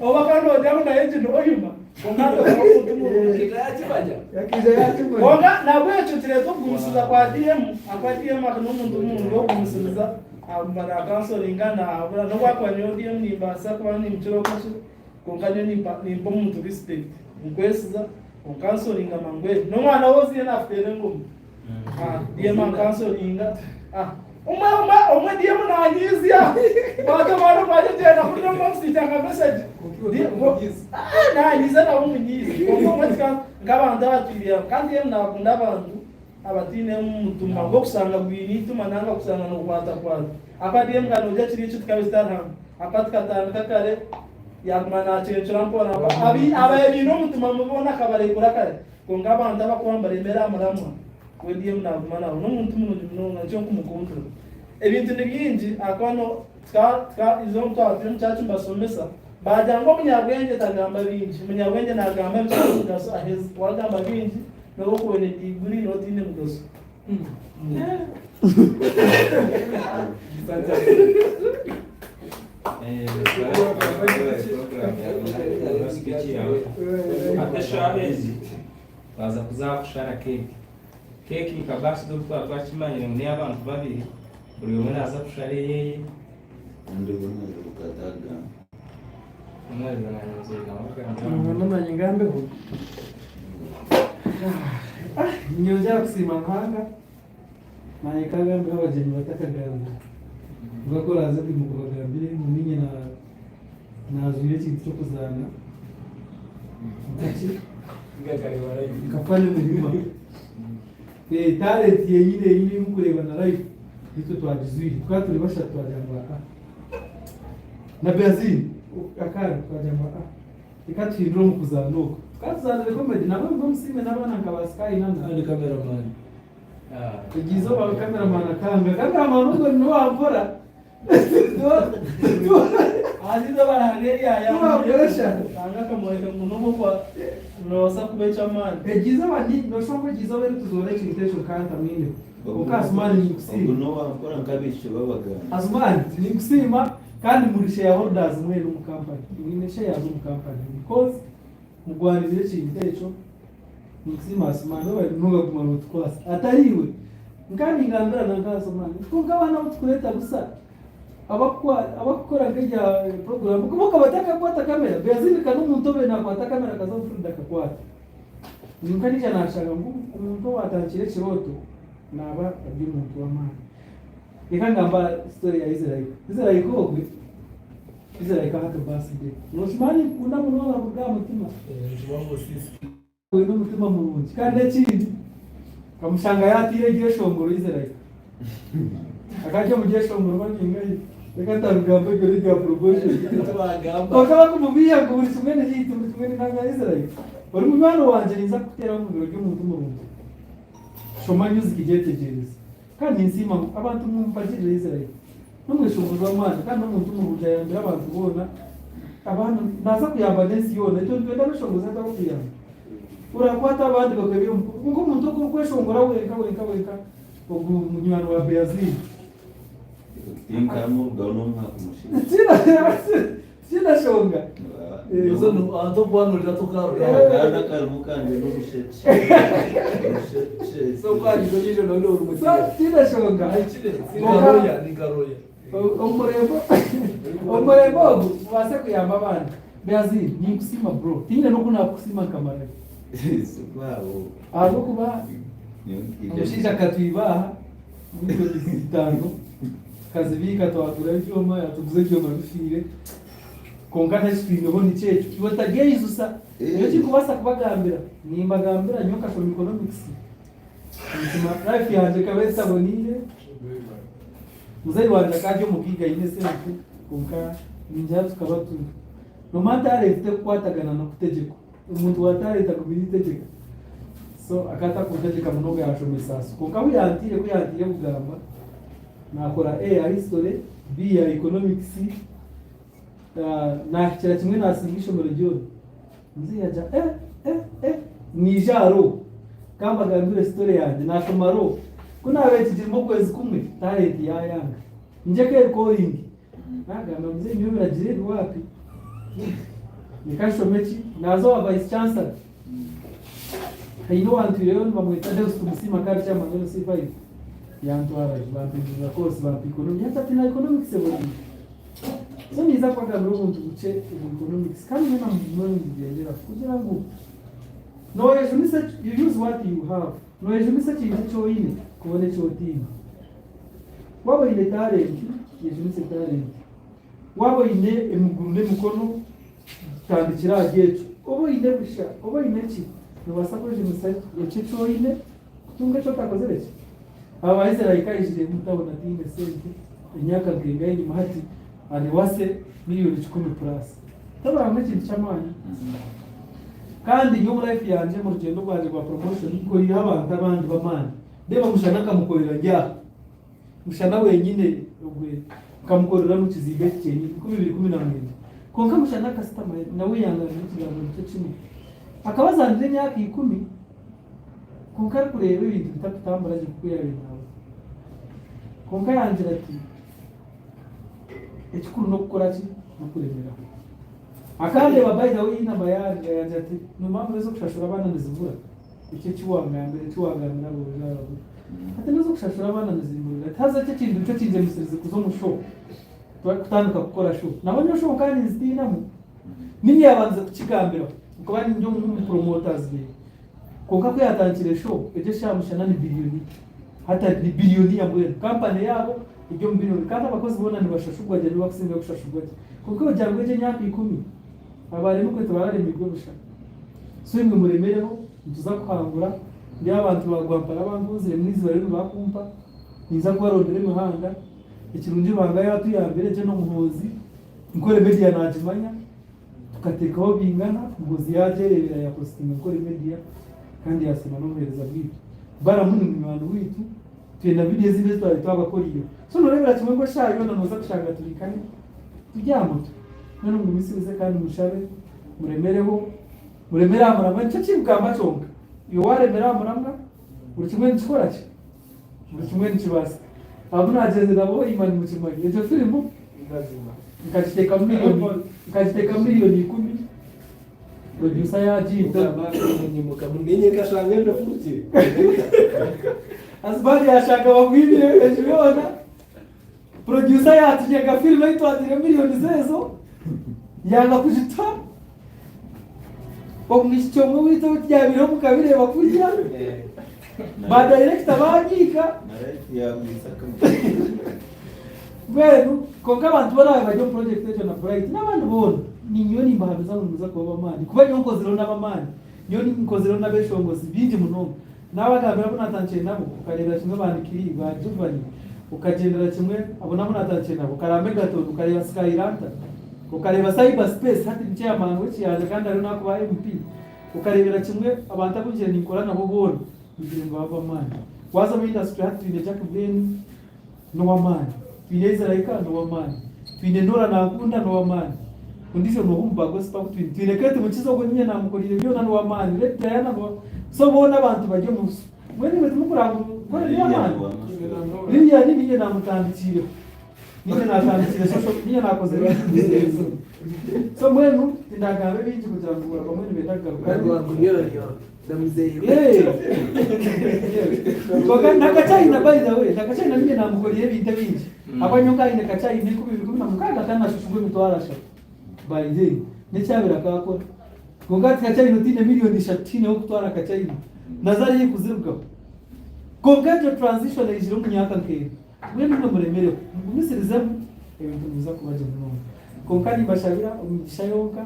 obakano damu na yeje no oyuma kongato kumuntu umuntu kitayachibaja konga nabwe chutire to gumusiza kwa DM akano umuntu ogumusiza ambara counseling na abura no kwa DM ni basa kwa ni mchiro kaso konganyo ni muntu respect mukwesiza counseling amangwe no mwana wozi na aftere ngo DM counseling umwe DM na anyizia bato bano baje tena kuno msitanga message na anyiza na umunyizi umwe ngabanda batulia kandi DM na bakunda abantu abatine mutuma ngo kusanga gwini tuma nanga kusanga no kwata kwata akadiem kanoja chiri chit kabistar ham akatkatan kakare yagmana chenchura mpona aba no mutuma mubona kabare kurakare konga banda bakwambare mera amaramwa wediem na gumana no muntu muno nacho kumukontra ebintu nibingi akono ska izo mtatu mchachu mbasomesa bajango munyabwenge tagamba bingi munyabwenge nagamba mchachu gaso aheza wagamba bingi no kuone diguri no tine mudoso atashawezi baza kuzakushara keki kabasi do kwa chimanyire muri abantu babiri buri umwe aza kushare yeye ndio ukataga umwe na ngambe ngambe ho nyoja kusima nkanga mayikaga mbabajeni batakaganda ngakora zabi mukubagambire muminye nazwire kintu cyo kuzana ngakare warayi kapane murima talent yenyine mukureba na life nitwe twagizwiri twaturi bashatu twajamba na Brazil akara twajamba ikatindro mukuzanduka kazanire comedy nabo ngomsime nabana ngabaskai nanda ali cameraman igizo ba cameraman cameraman ngo no wamvura azizo barahageria ya mresha anga kamoeka munomo kwa no sakubecha man igizo bandi no shongo igizo bari tuzore kinitesho kanta mwine ukasmani nikusima no wakora nkabisho babaga asmani nikusima kandi muri shareholders mwe no company mwine shares mu company because mugwanirire kinitesho nikusima asmani bari nunga kumana twase atariwe ngani ngambira nangasomani kuko abana utkureta gusa abakora ngejya program kuko bataka kwata kamera Brazil kanu muntobe na kwata kamera kazofunda kakwata ninkani cyane ashaka umuntu watakire kiroto naba abyi muntu w'amana ikangamba story ya Israel kokwe Israel kahata birthday noshmani kuna muntu wavuga mutima ntiwambo sisi kwino mutima murungi kandi ekindi kamushanga yatire geshongoro Israel akajya mu geshongoro bakingaye reka tarugambe gori ga promotion twagamba bakaba kumubiya ngo buri kimwe n'iki tumwe nanga Israel bari mu bana wanje niza kutera mu biro by'umuntu mu rugo shoma music igitegereza kandi insima abantu mumpagirira Israel numwishunguza amana kandi umuntu mubuja yambira abantu bona abantu naza kuyamba nezi yona cyo ndenda bishongoza ndakuyamba urakwata abandi bakabiye ngo umuntu ko kweshongora weka ubwo munywana wa Brazil Tinkamo gaono mwakumushinga sina shonga Izo no atopano litatokaro. kana kalmukanje no bushetse So kwa ndio ndio ndio urumutse. sina shonga Nikaroya. omurembo wase kuyamba abana Brazil ni kusima bro tinya no kuna kusima kamara sukwabo abo kuba umushinja katwibaha n'ibyo bitano kazi bika twagura ibyoma yatuguze ibyoma bifire kongana spingo bo ni cyecu kibotageye izusa iyo kikubasa kubagambira nimbagambira nyoka from economics mutuma life yanje kabesa bonire muzai wanje kaje mukiga ine sentu konka ninja tukabatu no mata leta kwatagana no kutegeko umuntu watareta kubiri tegeko so akata kutegeka munogo yashomesasa konka uyantire kugamba nakora A ya history B ya economics na kira kimwe nasingisho mu region nziyaja nijaro kamba gambire story yanje nashomaro kuna weti jirimo kwezi kumwe tareti ya yanga njeke calling nagamba mzee nyo biragire wapi nikashomechi nazo aba vice chancellor haino antu leo bamwita Deus kumusima kari cha maneno C5 yantwara bapinduza course bapikonomi hata tina economics ebodi so niza kwa gambiro muntu uche economics kandi nena mwana ngigendera kugira ngo no you use what you have no ejumisa kintu cyo ine kubone cyo tima wabo ile talent ejumisa talent wabo ine emugurune mukono tandikira getu obo ine bisha obo ine ki no basakoje musaje cyo ine tunga cyo takozere ki abaizera ikayishije mutabona tinde sente enyaka ngengaye mahati aliwase milioni 10 plus tabara mwe cyamanya kandi nyo life yanje mu rugendo rwaje rwa promotion ko iri abantu abandi bamana deba mushana kamukorera njya mushana wenyine ubwe kamukorera mu kizibe cyenye 2017 konka mushana customer nawe yanga n'ikigabo cyo 10 akabaza ndire myaka 10 konka kureba ibintu bitatambara je kuko yawe konka yanjira ati ekikuru no gukora ki no kuremera akande babaida wina bayari yanje ati numamwe zo kushashura abana nizimvura icyo kiwanga mbere kiwanga nabo nabo ati nazo kushashura abana nizimvura taza cyo kintu cyo kinje musirize kuzo musho twakutanduka gukora show nabonye show kandi nzitinamo nini yabanze kukigambira uko bari nyo mu promoters be konka ko yatangire show eje shamushana ni billion hata ni billion ya mbere company yabo ibyo mbino kandi abakozi bona ni bashashugwa je bakusinga kushashugwa kuko jangweje nyaka 10 abarimu kwe tubarare migwe bushaka so imwe muremereho tuza kwangura ndi abantu bagwampara banguzire mwizi bari bakumpa niza kubarondera imihanda ikirunje banga yatu ya mbere je no muhozi nkore media najimanya tukatekaho bingana muhozi yajerera ya posting nkore media kandi yasema no muhereza bwite baramunye mu bantu witu twenda video zinde twabakoriyo so norebera kimwe ngo shayo none muza gushaka turikane tujyamuto none mu misize kandi mushabe muremereho muremera amurama cyo kibugamba cyonga iyo waremera amurama buri kimwe nikikora cyo buri kimwe nikibasa abuna ageze nabo imani mu kimwe iyo filmu ikajiteka milioni 10 producer yajita mukamunenye kashanga ndo futi asbali yashaka bagwibire ejiona producer yatujega filmu itwadire milioni zezo yanga kujita omwisho mu wito byabiro mukabireba kujya ba director bagika ya mwisaka bueno konka abantu bana bajyo project ejo na bright n'abantu bona ni nyoni mbahabiza muza kuba bamani kuba nyonko ziro n'abamani nyoni nkozero n'abeshongozi bindi muno n'abagambira ko natangiye nabo ukareba kimwe bandikiri ba Juvani ukagendera kimwe abona ko natangiye nabo karambe gato ukareba Skylanta ukareba cyber space hati nje amano wiki yaje kandi ari nako ba MP ukarebera kimwe abantu abuje nikora nabo bona kugira ngo bava amani waza muri industry hati twine Jack Ben no wamani twine Israel no wamani twine Nora nakunda no wamani undisho no humba gospel twine Kate mukizo ngo nyine namukorire byo no wamani let Diana no so bona abantu bajye musu mwene mwe tumukuranga ko ni amani Liya ni niye namutandikire niye natandikire niye nakoze so mwenu ndagabe bingi kugira ngo bamwe bedagaruka Koga nakachai na by the way, nakachai na mimi namukoliye binte bingi. Abanyonga ine kachai ne kubi bikumi na mukaga kana shushugo mitwara sha. By the way, ne chabira kako. Koga kachai no tine milioni 30 okutwara kachai. Nazari yikuziruka. Koga to transition ejiro munyaka nke. Mwe ndo muremere. Mumisirizamu ebintu biza kubaje muno. Konkani bashabira umugishayoka.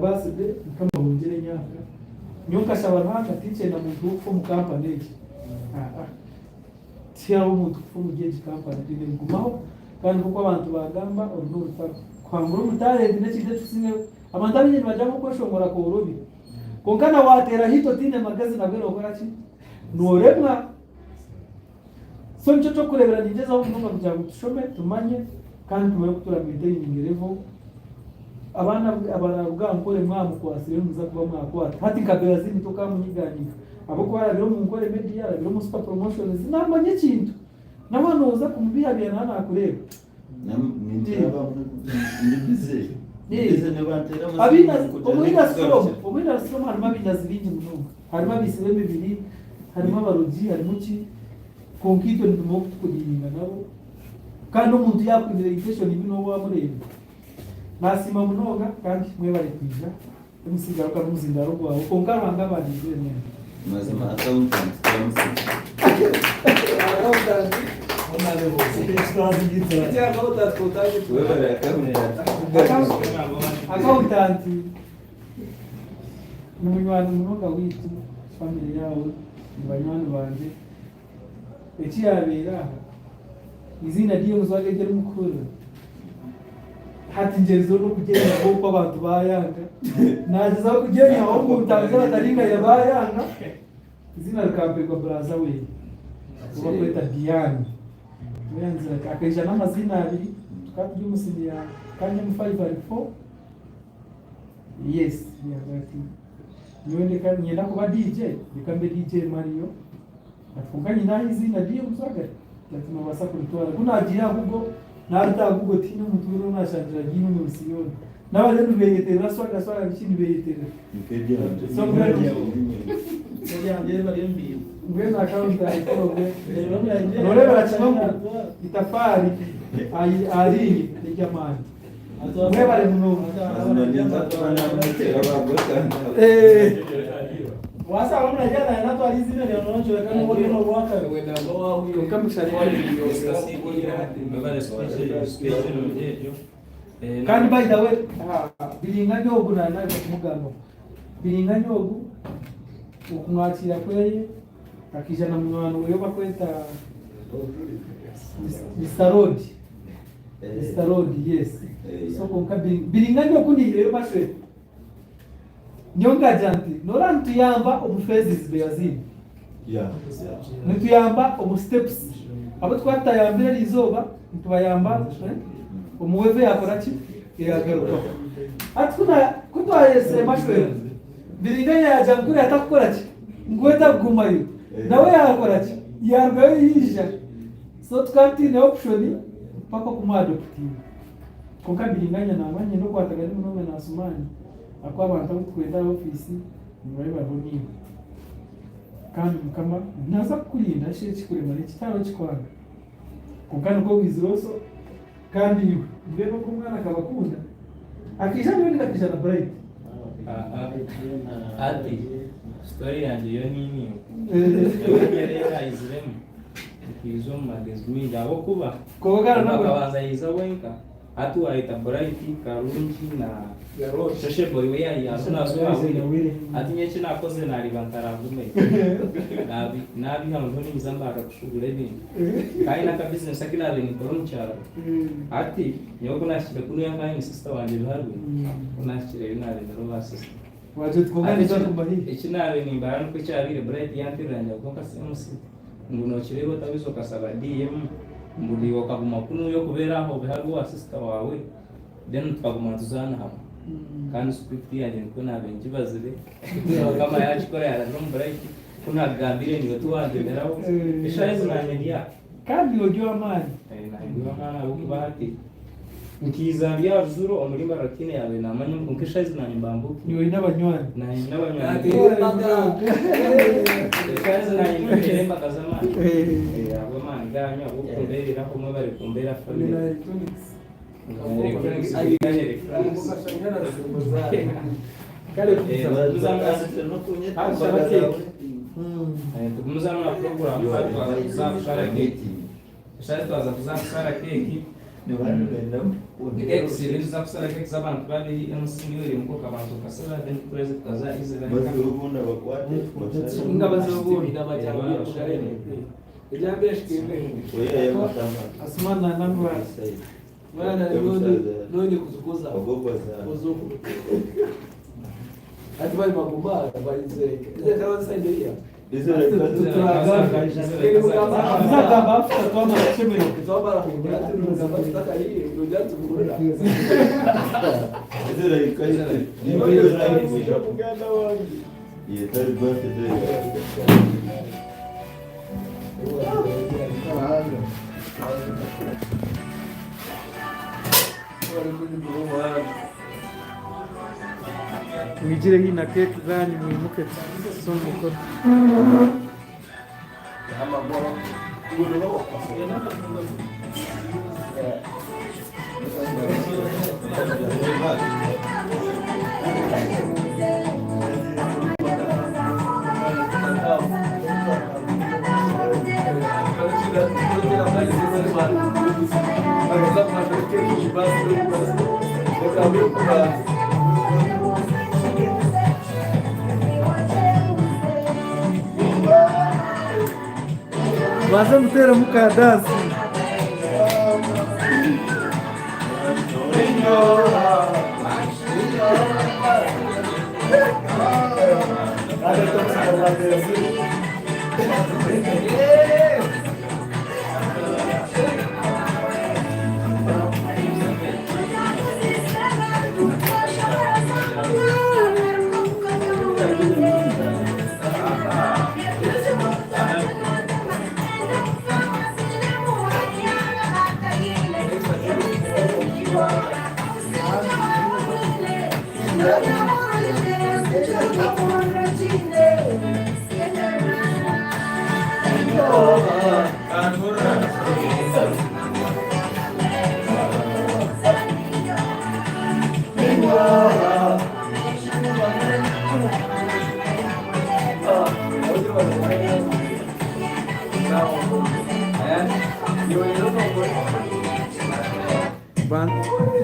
Basi de kama mungire nyaka. Nyonka shabanaka tiche na muntu ufo mu company iki. Tia umuntu ufo mu geji company tine ngumaho kandi kuko abantu bagamba urunuru kwangura umutare ndine kije tusinge amandabi nyine bajamo kweshongora ko urubi. Konkana watera hito tine magazi na bero okora ki. Noremwa so ncho cyo kurebera nigeza aho umuntu kugira ngo tushome tumanye kandi tumenye kutura mideni ngerevo abana bwankore mwamu kwasire muza kuba mwakwata hati kabera zindi toka munyiganira abo kwara biro mu nkore media biro mu super promotions namanye kintu nabano uza kumbiya bya nana kureba abina omwira strom harimo binyazi bingi muno harimo bisibe bibiri harimo abarogi harimo ki konkito ndimo kukudiringa nabo kandi umuntu yakwindira intention ibino wamureba nasima munoga kandi mwe bari kwija umusigaro ka muzindaro gwawe konkaranga bandi bene maze ma accountant accountant n'umunywana munoga witu family yawe banywana banje ekiyabera izina diyo muzagegera mukuru hati ngezo no kugenda ko abantu bayanga nagiza kugenda aho mutangira taringa ya bayanga izina rikampegwa braza we uba kweta Diane mwenza akaisha n'amazina abiri tukabye umusinya kandi mu 554 yes yagati nyone kandi nyenda kuba DJ bikambe DJ Mario atfunganye naho izina diyo muzaga lazima basa kulitwara kuna agira ahubwo narta gugo tino muturo na shandira gino mu siyoni nabaje nubeyetera swaka bikini beyetera so ngende bari mbi ngwena account ayikobe nore barachimamo itafari ari ni jamani mwe bari muno wasa wamna jana na to alizina ni wanacho kama wale no waka wenda wao huyo kama shari kandi by the way bilinganyo ogu na nayo kumugano bilinganyo ogu ukumwakira kweye akijana mwana wewe bakweta Mr. Road yes so konka bilinganyo kundi rero baswe nyonga janti nora ntuyamba omufezes beyazini ntuyamba omusteps abo twatayambira rizoba ntubayamba omuweve yakora ki yagaruka atkuna kutwayese mashwe biringanya yajankuri atakora ki ngweta gumayo nawe yakora ki yarwaye yija so tukatine option pako kumadopti konka biringanya namanye no kwataga ni munome na Asumani akwa abantu kwenda office nibaye baboni kandi mukama naza kulinda sheki kurema n'ikitaro kikwanga kunkana ko wiziroso kandi mbego ko mwana kabakunda akisha nyo nikakisha na bright ati story yanjye yo nini yari iziremo izo magazine yabo kuba kogara na kabanza yiza wenka atu aita bright karunji na shoshe boy we yari asuna asuna ati nyeche nakoze nari bantarangume nabi hano ntoni mizamba akakushugura ibintu kai na business akila ni koronchara ati nyoko nashire kuno yanga ni sister wanje biharwe kunashire yunari ndaro assist waje tukunganisha kumbahi ikinabe ni mbara nuko cyabire bread yantiranya ko kasemusi ngo no kirego tabizo kasaba DM mbuli wakaguma kuno yo kubera aho bihago assist wawe then tukaguma tuzana hamwe kandi script yanjye niko nabenje bazire kama yachikora ya no break kuna gambire niwe tuwandemeraho ishaje nanya kandi ujua mani na ndio maana ukibahati ukizambia zuro omulimba rakine yawe namanya ukishaje nanya mbambuki niwe n'abanywani n'abanywani kazi nanya ndikiremba kazama abo mani ganya ukumberera ko mwe bari kumbera family tukumuzana na program za kusara keki shaya twaza kuzana keki excellent za kusara keki z'abantu bari MC mko kabantu kasara then president kaza izera bazurubunda bakwate ingabazobunda bajyana kugarene ibyambeshkimbe oya matamba asmana namba mwana none kuzukuza ogopa sana kuzuku ati bali magumba balizeke ile kawa saidia hizo ni mwijire hii na keki zanyu mwimuke songo kwa baze mutera mukadansi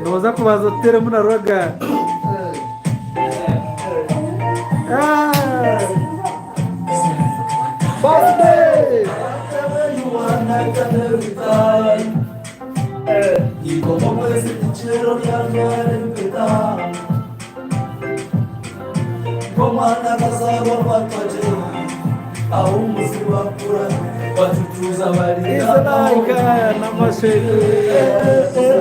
noza kubaza tere muna roga birthday y como puede ser tichero de andar en peta como anda casado batoje au musiba pura watutuza bali izalaika na mashetu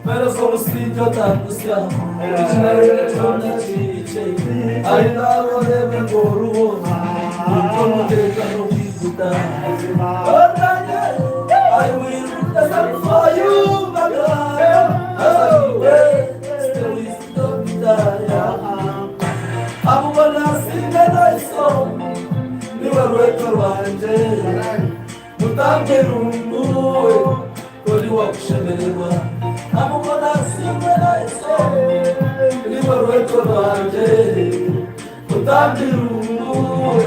Pero somos filhos da música, original eletrônica. ari nabo rebe ngo rubona uko umutekano wihuta batanye ari wihuta sayumvaga asagiwe stewisdomidaya amubona singana iso niwe rwego rwanje mutambe runguwe kuri wakushemererwa amubona singana iso niwe rwego rwanje mutambe runguwe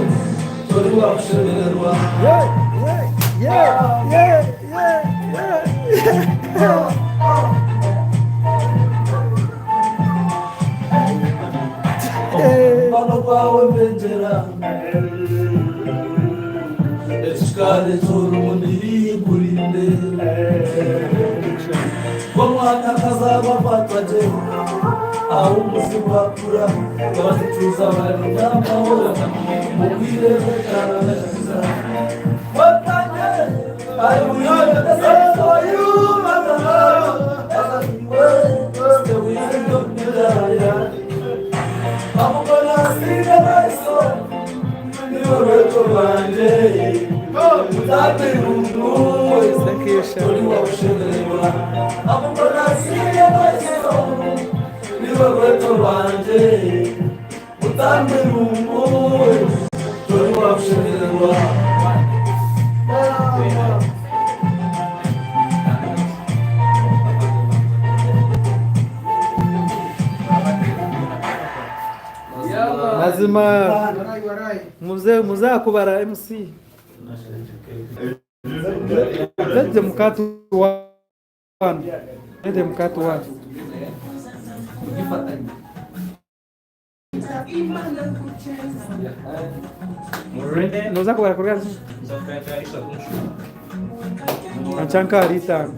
kuri wakushemererwa bano kwawe mbengera esikale z'urumuri burinde ko mwana kazaba fatwaje aho umuzimu wakura abazicuza bari n'amahoro mubwire bekaranakiza watanye ari buyoyo ndasayumvaga azakiwe stewisdomidaya amubona singana iso niwe rwego rwanje mutambe runguwe kuri wawushemererwa amubona singana iso niwe rwego rwanje mutambe runguwe kuri wawushemererwa lazima muzakubara MC Nende mkatu wanu Nende mkatu wanu Noza kubara kurga Anchanka harita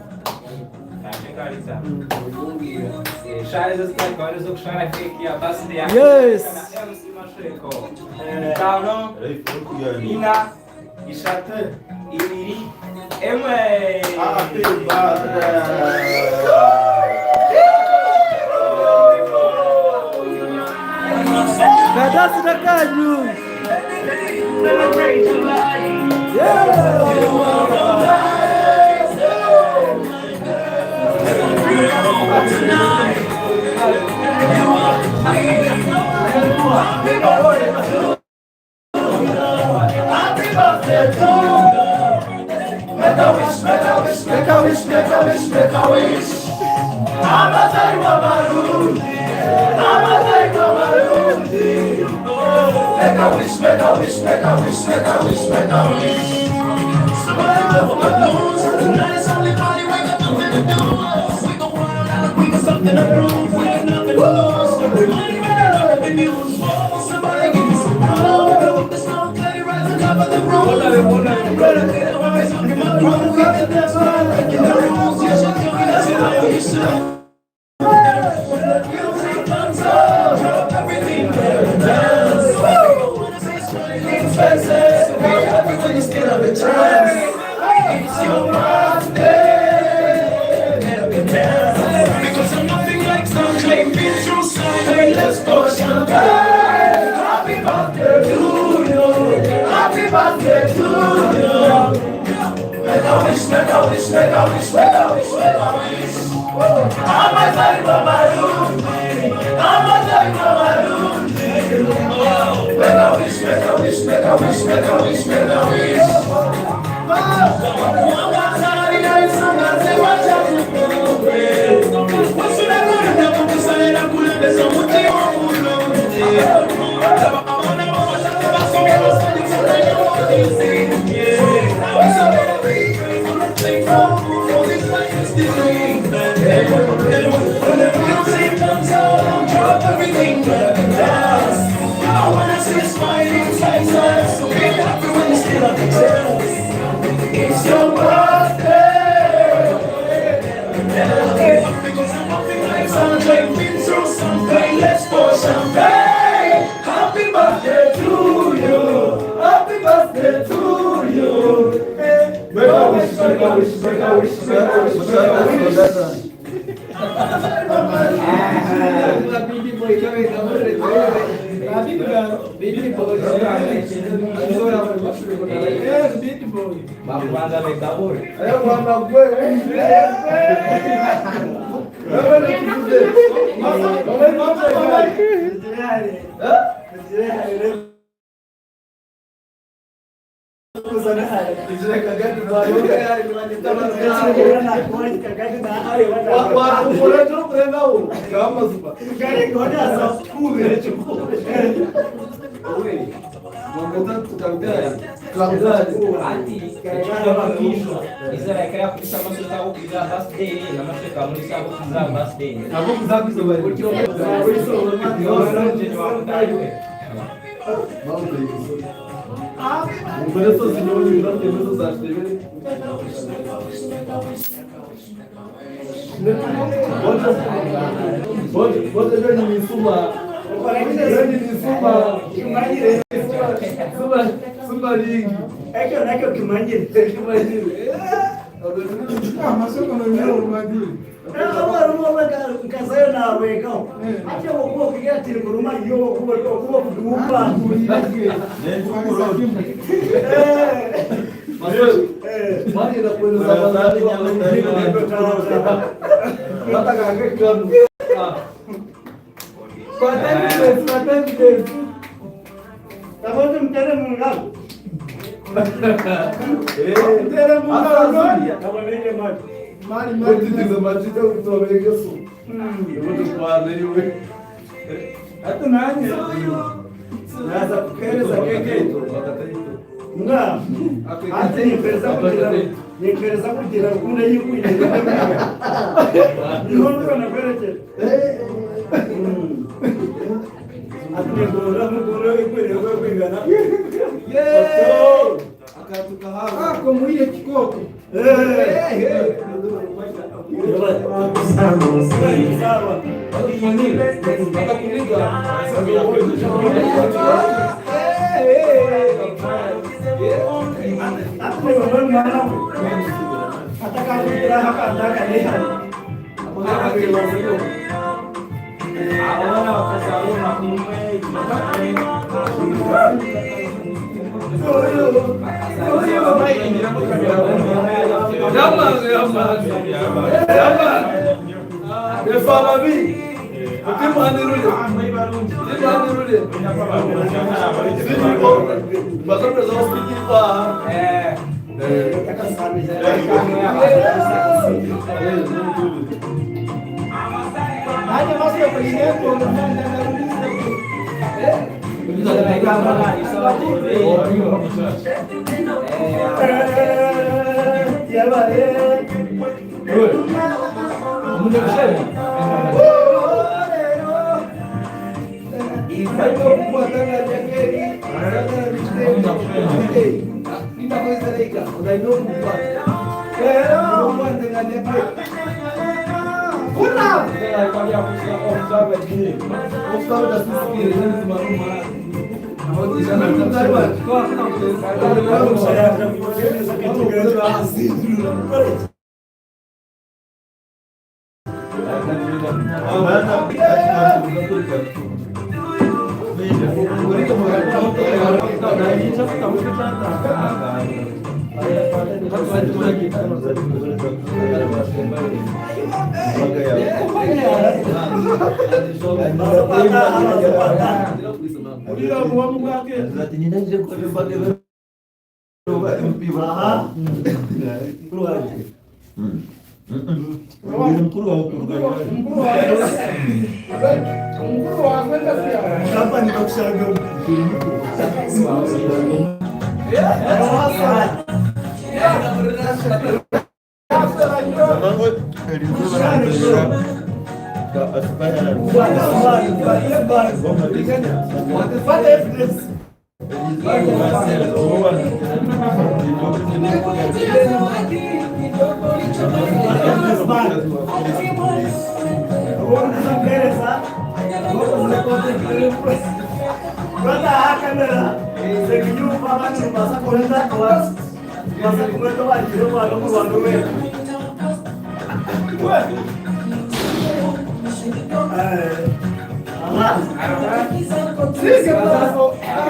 Yes. Tano, ina, ishatu, ibiri, emwe. Happy birthday. Kadasi na kanyu. Happy birthday. Bakubanza bekaburi.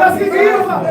Kazi kiwa.